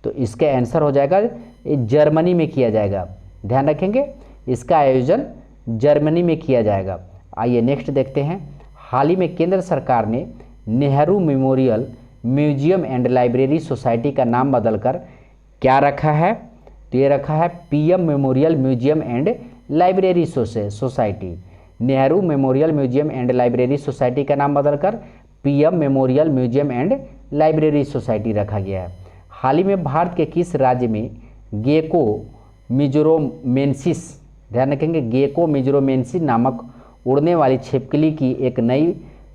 तो इसका आंसर हो जाएगा जर्मनी में किया जाएगा। ध्यान रखेंगे, इसका आयोजन जर्मनी में किया जाएगा। आइए नेक्स्ट देखते हैं, हाल ही में केंद्र सरकार ने Nehru memorial museum and library society का नाम बदलकर क्या रखा है? तो ये रखा है PM memorial museum and library society. Nehru memorial museum and library society का नाम बदलकर PM memorial museum and library society रखा गया है। हाल ही में भारत के किस राज्य में गेको मिजोरोमेंसिस, ध्यान रखेंगे, गेको मिजोरोमेंसिस नामक उड़ने वाली छिपकली की एक नई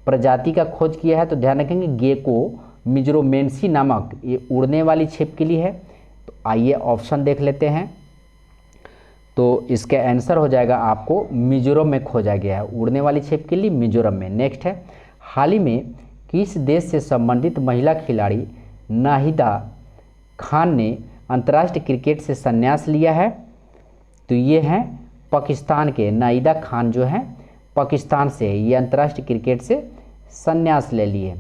प्रजाति का खोज किया है? तो ध्यान रखेंगे, गेको मिजोरोमेंसिस नामक ये उड़ने वाली छिपकली है। तो आइए ऑप्शन देख लेते हैं, तो इसका आंसर हो जाएगा आपको मिजोरम में खोजा गया है, उड़ने वाली छिपकली मिजोरम में। नेक्स्ट है, हाल ही में किस देश से संबंधित महिला खिलाड़ी नाहिदा खान ने अंतर्राष्ट्रीय क्रिकेट से संन्यास लिया है? तो ये हैं पाकिस्तान के, नाहिदा खान जो हैं पाकिस्तान से, ये अंतर्राष्ट्रीय क्रिकेट से संन्यास ले लिए।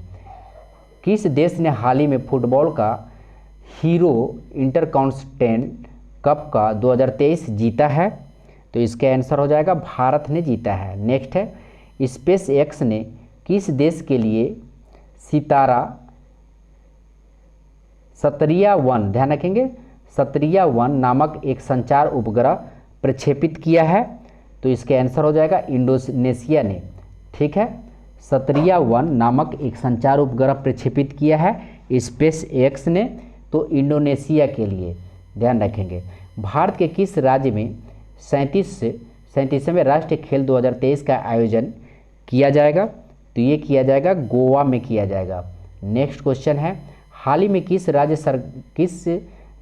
किस देश ने हाल ही में फुटबॉल का हीरो इंटरकॉन्टिनेंटल कप का 2023 जीता है? तो इसका आंसर हो जाएगा भारत ने जीता है। नेक्स्ट है, स्पेस एक्स ने किस देश के लिए सितारा सत्रिया-1, ध्यान रखेंगे, सत्रिया-1 नामक एक संचार उपग्रह प्रक्षेपित किया है? तो इसका आंसर हो जाएगा इंडोनेशिया ने। ठीक है, सत्रिया-1 नामक एक संचार उपग्रह प्रक्षेपित किया है स्पेस एक्स ने, तो इंडोनेशिया के लिए। ध्यान रखेंगे, भारत के किस राज्य में 37वें राष्ट्रीय खेल 2023 का आयोजन किया जाएगा? तो ये किया जाएगा गोवा में किया जाएगा। नेक्स्ट क्वेश्चन है, हाल ही में किस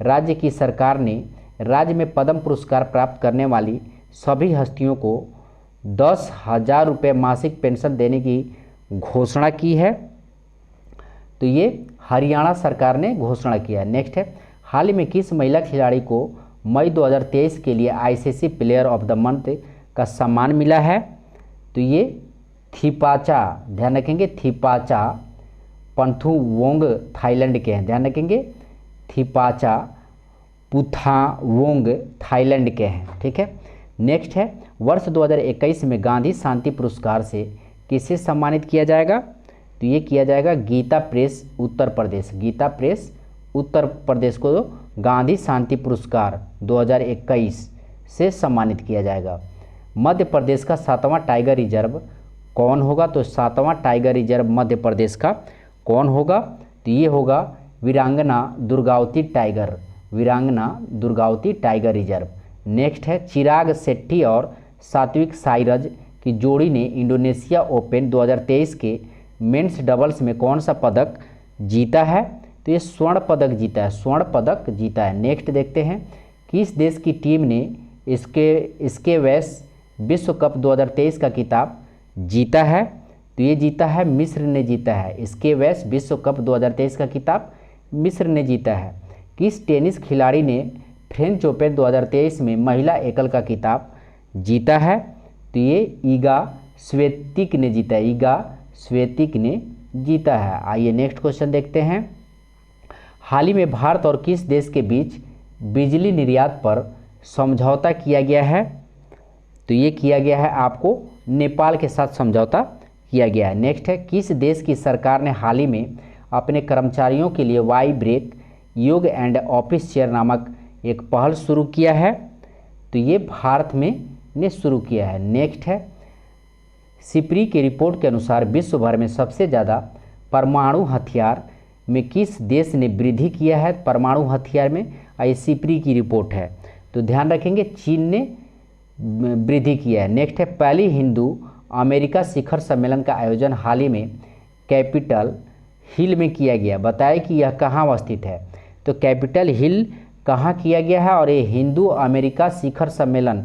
राज्य की सरकार ने राज्य में पद्म पुरस्कार प्राप्त करने वाली सभी हस्तियों को 10,000 रुपये मासिक पेंशन देने की घोषणा की है? तो ये हरियाणा सरकार ने घोषणा किया। नेक्स्ट है, हाल ही में किस महिला खिलाड़ी को मई 2023 के लिए ICC player of the month का सम्मान मिला है? तो ये थिपाचा, ध्यान रखेंगे, थिपाचा पंथुवोंग थाईलैंड के हैं। ध्यान रखेंगे, थिपाचा पुथावोंग थाईलैंड के हैं। ठीक है, नेक्स्ट है, वर्ष 2021 में गांधी शांति पुरस्कार से किसे सम्मानित किया जाएगा? तो ये किया जाएगा गीता प्रेस उत्तर प्रदेश, गीता प्रेस उत्तर प्रदेश को गांधी शांति पुरस्कार 2021 से सम्मानित किया जाएगा। मध्य प्रदेश का 7वां टाइगर रिजर्व कौन होगा? तो 7वां टाइगर रिजर्व मध्य प्रदेश का कौन होगा? तो ये होगा वीरांगना दुर्गावती टाइगर, वीरांगना दुर्गावती टाइगर रिजर्व। नेक्स्ट है, चिराग शेट्टी और सात्विक साईराज की जोड़ी ने इंडोनेशिया ओपन 2023 के मेंस डबल्स में कौन सा पदक जीता है? तो ये स्वर्ण पदक जीता है, स्वर्ण पदक जीता है। नेक्स्ट देखते हैं, किस देश की टीम ने इसके वैस विश्व कप 2023 का खिताब जीता है? तो ये जीता है मिस्र ने जीता है, इसके वैस विश्व कप 2023 का खिताब मिस्र ने जीता है। किस टेनिस खिलाड़ी ने फ्रेंच ओपन 2023 में महिला एकल का खिताब जीता है? तो ये ईगा स्वेतिक ने जीता है, ईगा स्वेतिक ने जीता है। आइए नेक्स्ट क्वेश्चन देखते हैं, हाल ही में भारत और किस देश के बीच बिजली निर्यात पर समझौता किया गया है? तो ये किया गया है आपको नेपाल के साथ समझौता किया गया है। नेक्स्ट है, किस देश की सरकार ने हाल ही में अपने कर्मचारियों के लिए वाई ब्रेक योग एंड ऑफिस चेयर नामक एक पहल शुरू किया है? तो ये भारत में ने शुरू किया है। नेक्स्ट है, सिप्री की रिपोर्ट के अनुसार विश्व भर में सबसे ज़्यादा परमाणु हथियार में किस देश ने वृद्धि किया है परमाणु हथियार में? ये सिप्री की रिपोर्ट है, तो ध्यान रखेंगे चीन ने वृद्धि किया है। नेक्स्ट है, पहली हिंदू अमेरिका शिखर सम्मेलन का आयोजन हाल ही में कैपिटल हिल में किया गया, बताए कि यह कहाँ अवस्थित है? तो कैपिटल हिल कहाँ किया गया है और ये हिंदू अमेरिका शिखर सम्मेलन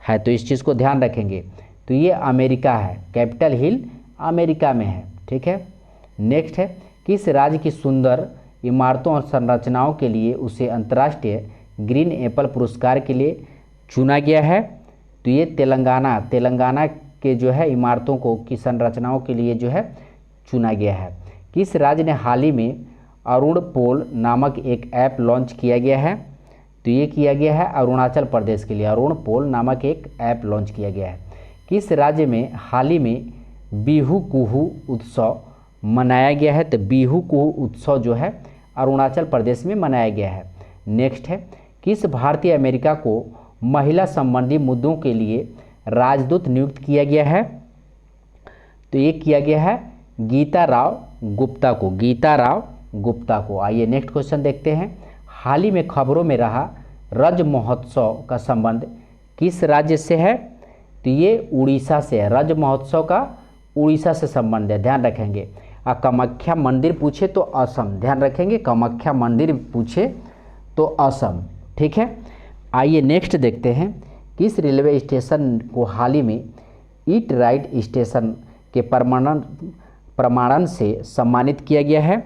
है, तो इस चीज़ को ध्यान रखेंगे। तो ये अमेरिका है, कैपिटल हिल अमेरिका में है, ठीक है। नेक्स्ट है, किस राज्य की सुंदर इमारतों और संरचनाओं के लिए उसे अंतर्राष्ट्रीय ग्रीन एप्पल पुरस्कार के लिए चुना गया है? तो ये तेलंगाना के जो है इमारतों को की संरचनाओं के लिए जो है चुना गया है। किस राज्य ने हाल ही में अरुण पोल नामक एक ऐप लॉन्च किया गया है? तो ये किया गया है अरुणाचल प्रदेश के लिए, अरुण पोल नामक एक ऐप लॉन्च किया गया है। किस राज्य में हाल ही में बिहू कुहू उत्सव मनाया गया है? तो बिहू कुहू उत्सव जो है अरुणाचल प्रदेश में मनाया गया है। नेक्स्ट है, किस भारतीय अमेरिका को महिला संबंधी मुद्दों के लिए राजदूत नियुक्त किया गया है? तो ये किया गया है गीता राव गुप्ता को। आइए नेक्स्ट क्वेश्चन देखते हैं। हाल ही में खबरों में रहा रज महोत्सव का संबंध किस राज्य से है? तो ये उड़ीसा से है। रज महोत्सव का उड़ीसा से संबंध है, ध्यान रखेंगे। कामाख्या मंदिर पूछे तो असम, ध्यान रखेंगे, कामाख्या मंदिर पूछे तो असम, ठीक है। आइए नेक्स्ट देखते हैं, किस रेलवे स्टेशन को हाल ही में ईट राइट स्टेशन के प्रमाणन से सम्मानित किया गया है?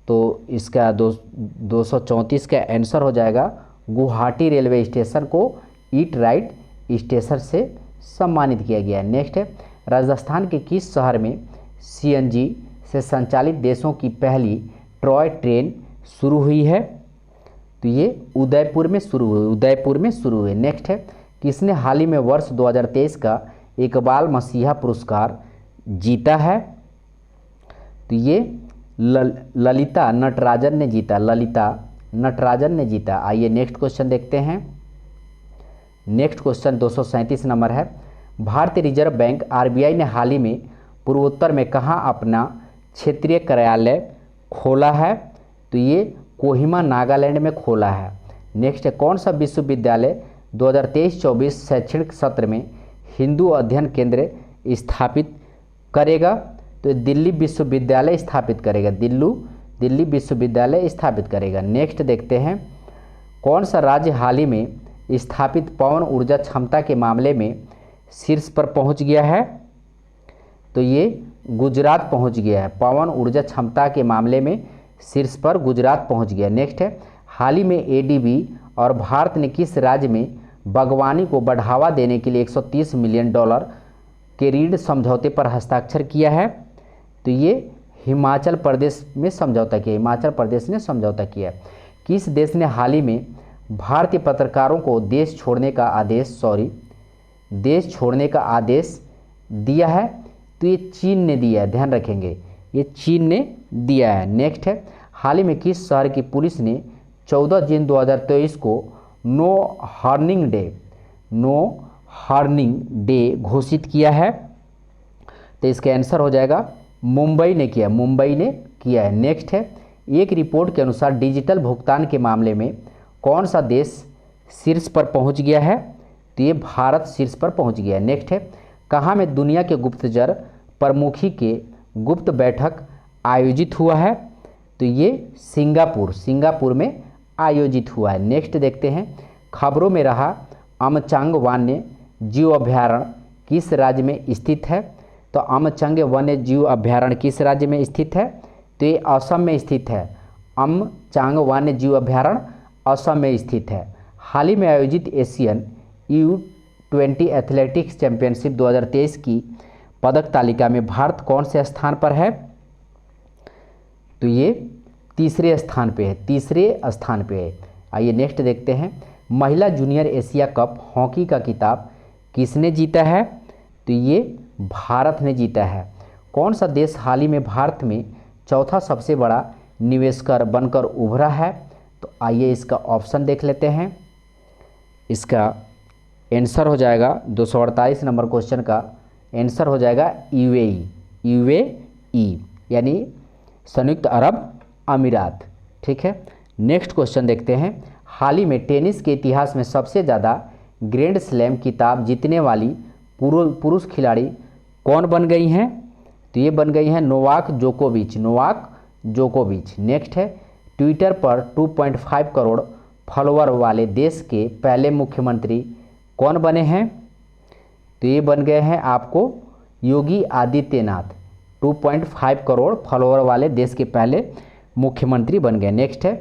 तो इसका 234 का आंसर हो जाएगा गुवाहाटी रेलवे स्टेशन को ईट राइट स्टेशन से सम्मानित किया गया है। नेक्स्ट है, राजस्थान के किस शहर में सीएनजी से संचालित देशों की पहली टॉय ट्रेन शुरू हुई है? तो ये उदयपुर में शुरू हुई। नेक्स्ट है, किसने हाल ही में वर्ष 2023 का इकबाल मसीहा पुरस्कार जीता है? तो ये ललिता नटराजन ने जीता। आइए नेक्स्ट क्वेश्चन देखते हैं। नेक्स्ट क्वेश्चन 237 नंबर है। भारतीय रिजर्व बैंक आरबीआई ने हाल ही में पूर्वोत्तर में कहाँ अपना क्षेत्रीय कार्यालय खोला है? तो ये कोहिमा नागालैंड में खोला है। नेक्स्ट है, कौन सा विश्वविद्यालय 2023-24 शैक्षणिक सत्र में हिंदू अध्ययन केंद्र स्थापित करेगा? तो दिल्ली विश्वविद्यालय स्थापित करेगा, दिल्ली विश्वविद्यालय स्थापित करेगा। नेक्स्ट देखते हैं, कौन सा राज्य हाल ही में स्थापित पवन ऊर्जा क्षमता के मामले में शीर्ष पर पहुंच गया है? तो ये गुजरात पहुंच गया है, पवन ऊर्जा क्षमता के मामले में शीर्ष पर गुजरात पहुंच गया। नेक्स्ट है, हाल ही में एडीबी और भारत ने किस राज्य में बागवानी को बढ़ावा देने के लिए $130 मिलियन के ऋण समझौते पर हस्ताक्षर किया है? तो ये हिमाचल प्रदेश ने समझौता किया। किस देश ने हाल ही में भारतीय पत्रकारों को देश छोड़ने का आदेश दिया है? तो ये चीन ने दिया है, ध्यान रखेंगे, ये चीन ने दिया है। नेक्स्ट है, हाल ही में किस शहर की पुलिस ने 14 जून 2023 को नो हॉर्निंग डे घोषित किया है? तो इसका आंसर हो जाएगा मुंबई ने किया है। नेक्स्ट है, एक रिपोर्ट के अनुसार डिजिटल भुगतान के मामले में कौन सा देश शीर्ष पर पहुंच गया है? तो ये भारत शीर्ष पर पहुंच गया है। नेक्स्ट है, कहाँ में दुनिया के गुप्तचर प्रमुखी के गुप्त बैठक आयोजित हुआ है? तो ये सिंगापुर में आयोजित हुआ है। नेक्स्ट देखते हैं, खबरों में रहा अमचांग वन्य जीव अभयारण्य किस राज्य में स्थित है? तो अमचांग वन्य जीव अभयारण्य किस राज्य में स्थित है? तो ये असम में स्थित है। अमचांग वन्य जीव अभयारण्य असम में स्थित है। हाल ही में आयोजित एशियन U20 एथलेटिक्स चैंपियनशिप 2023 की पदक तालिका में भारत कौन से स्थान पर है? तो ये तीसरे स्थान पे है। आइए नेक्स्ट देखते हैं, महिला जूनियर एशिया कप हॉकी का खिताब किसने जीता है? तो ये भारत ने जीता है। कौन सा देश हाल ही में भारत में चौथा सबसे बड़ा निवेशकर बनकर उभरा है? तो आइए इसका ऑप्शन देख लेते हैं। इसका आंसर हो जाएगा 248 नंबर क्वेश्चन का आंसर हो जाएगा यूएई, यूएई यानी संयुक्त अरब अमीरात। ठीक है, नेक्स्ट क्वेश्चन देखते हैं। हाल ही में टेनिस के इतिहास में सबसे ज़्यादा ग्रैंड स्लैम खिताब जीतने वाली पुरुष खिलाड़ी कौन बन गई हैं? तो ये बन गई हैं नोवाक जोकोविच, नोवाक जोकोविच। नेक्स्ट है, ट्विटर पर 2.5 करोड़ फॉलोअर वाले देश के पहले मुख्यमंत्री कौन बने हैं? तो ये बन गए हैं आपको योगी आदित्यनाथ। 2.5 करोड़ फॉलोअर वाले देश के पहले मुख्यमंत्री बन गए। नेक्स्ट है,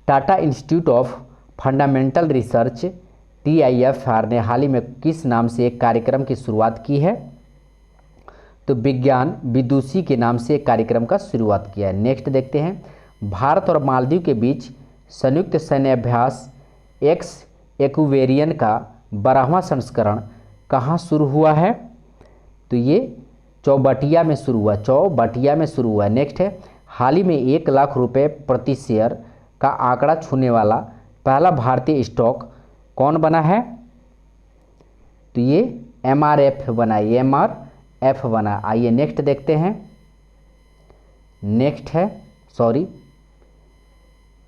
Tata institute of fundamental research TIFR ने हाल ही में किस नाम से एक कार्यक्रम की शुरुआत की है? तो विज्ञान विदुषी के नाम से एक कार्यक्रम का शुरुआत किया है। नेक्स्ट देखते हैं, भारत और मालदीव के बीच संयुक्त सैन्य अभ्यास एक्स एक्वेरियन का 12वां संस्करण कहाँ शुरू हुआ है? तो ये चौबटिया में शुरू हुआ, चौबटिया में शुरू हुआ। नेक्स्ट है, हाल ही में 1 लाख रुपए प्रति शेयर का आंकड़ा छूने वाला पहला भारतीय स्टॉक कौन बना है? तो ये MRF बना, MRF बना। आइए नेक्स्ट देखते हैं। नेक्स्ट है, सॉरी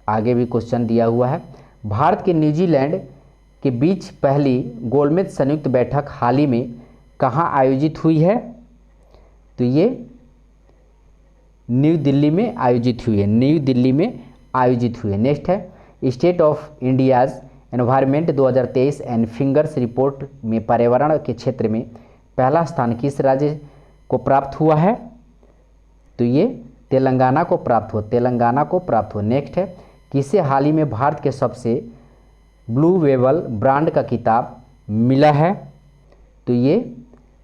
आगे भी क्वेश्चन दिया हुआ है। भारत के न्यूजीलैंड के बीच पहली गोलमेज संयुक्त बैठक हाल ही में कहाँ आयोजित हुई है? तो ये न्यू दिल्ली में आयोजित हुई है, न्यू दिल्ली में आयोजित हुई है। नेक्स्ट है, state of India's environment 2023 and fingers report में पर्यावरण के क्षेत्र में पहला स्थान किस राज्य को प्राप्त हुआ है? तो ये तेलंगाना को प्राप्त हुआ, तेलंगाना को प्राप्त हुआ। नेक्स्ट है, किसे हाल ही में भारत के सबसे ब्लू वेबल ब्रांड का खिताब मिला है? तो ये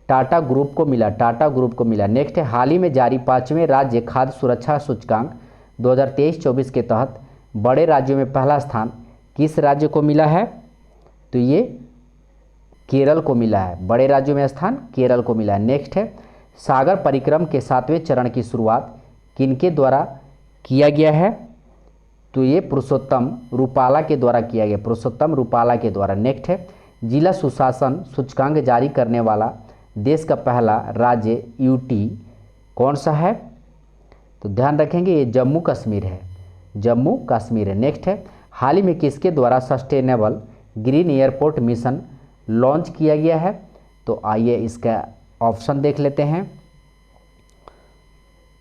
टाटा ग्रुप को मिला, टाटा ग्रुप को मिला। नेक्स्ट है, हाल ही में जारी 5वें राज्य खाद्य सुरक्षा सूचकांक 2023-24 के तहत बड़े राज्यों में पहला स्थान किस राज्य को मिला है? तो ये केरल को मिला है, बड़े राज्यों में स्थान केरल को मिला है। नेक्स्ट है, सागर परिक्रम के 7वें चरण की शुरुआत किनके द्वारा किया गया है? तो ये पुरुषोत्तम रूपाला के द्वारा किया गया, पुरुषोत्तम रूपाला के द्वारा। नेक्स्ट है, जिला सुशासन सूचकांक जारी करने वाला देश का पहला राज्य यूटी कौन सा है? तो ध्यान रखेंगे ये जम्मू कश्मीर है, जम्मू कश्मीर है। नेक्स्ट है, हाल ही में किसके द्वारा sustainable green airport mission launch किया गया है? तो आइए इसका ऑप्शन देख लेते हैं।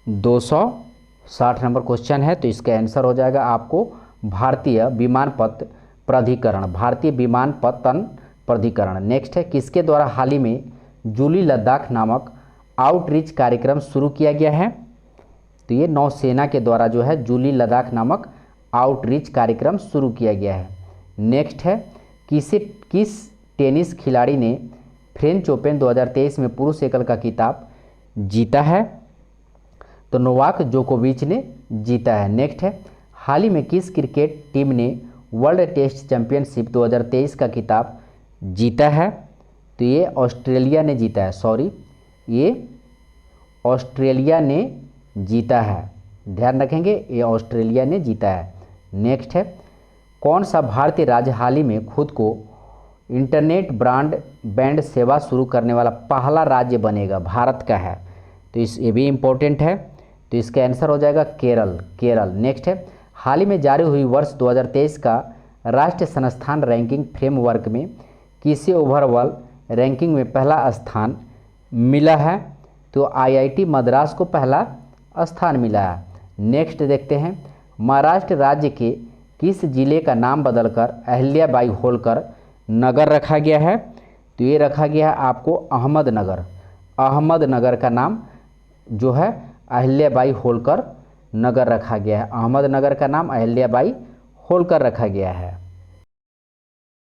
260 नंबर क्वेश्चन है, तो इसका आंसर हो जाएगा आपको भारतीय विमानपत्त प्राधिकरण, भारतीय विमानपत्तन प्राधिकरण। नेक्स्ट है, किसके द्वारा हाल ही में जूली लद्दाख नामक आउटरीच कार्यक्रम शुरू किया गया है? तो ये नौसेना के द्वारा जो है जूली लद्दाख नामक आउटरीच कार्यक्रम शुरू किया गया है। नेक्स्ट है, किस टेनिस खिलाड़ी ने फ्रेंच ओपन 2023 में पुरुष एकल का खिताब जीता है? तो नोवाक जोकोविच ने जीता है। नेक्स्ट है, हाल ही में किस क्रिकेट टीम ने वर्ल्ड टेस्ट चैंपियनशिप 2023 का खिताब जीता है? तो ये ऑस्ट्रेलिया ने जीता है, सॉरी ये ऑस्ट्रेलिया ने जीता है, ध्यान रखेंगे ये ऑस्ट्रेलिया ने जीता है। नेक्स्ट है, कौन सा भारतीय राज्य हाल ही में खुद को इंटरनेट ब्रॉडबैंड सेवा शुरू करने वाला पहला राज्य बनेगा? भारत का है, तो ये भी इम्पोर्टेंट है, तो इसका आंसर हो जाएगा केरल, केरल। नेक्स्ट है, हाल ही में जारी हुई वर्ष 2023 का राष्ट्रीय संस्थान रैंकिंग फ्रेमवर्क में किसे ओवरऑल रैंकिंग में पहला स्थान मिला है? तो IIT मद्रास को पहला स्थान मिला है। नेक्स्ट देखते हैं, महाराष्ट्र राज्य के किस जिले का नाम बदलकर अहिल्याबाई होलकर नगर रखा गया है? तो ये रखा गया है आपको अहमदनगर, अहमदनगर का नाम जो है अहिल्याबाई होलकर नगर रखा गया है, अहमदनगर का नाम अहिल्याबाई होलकर रखा गया है।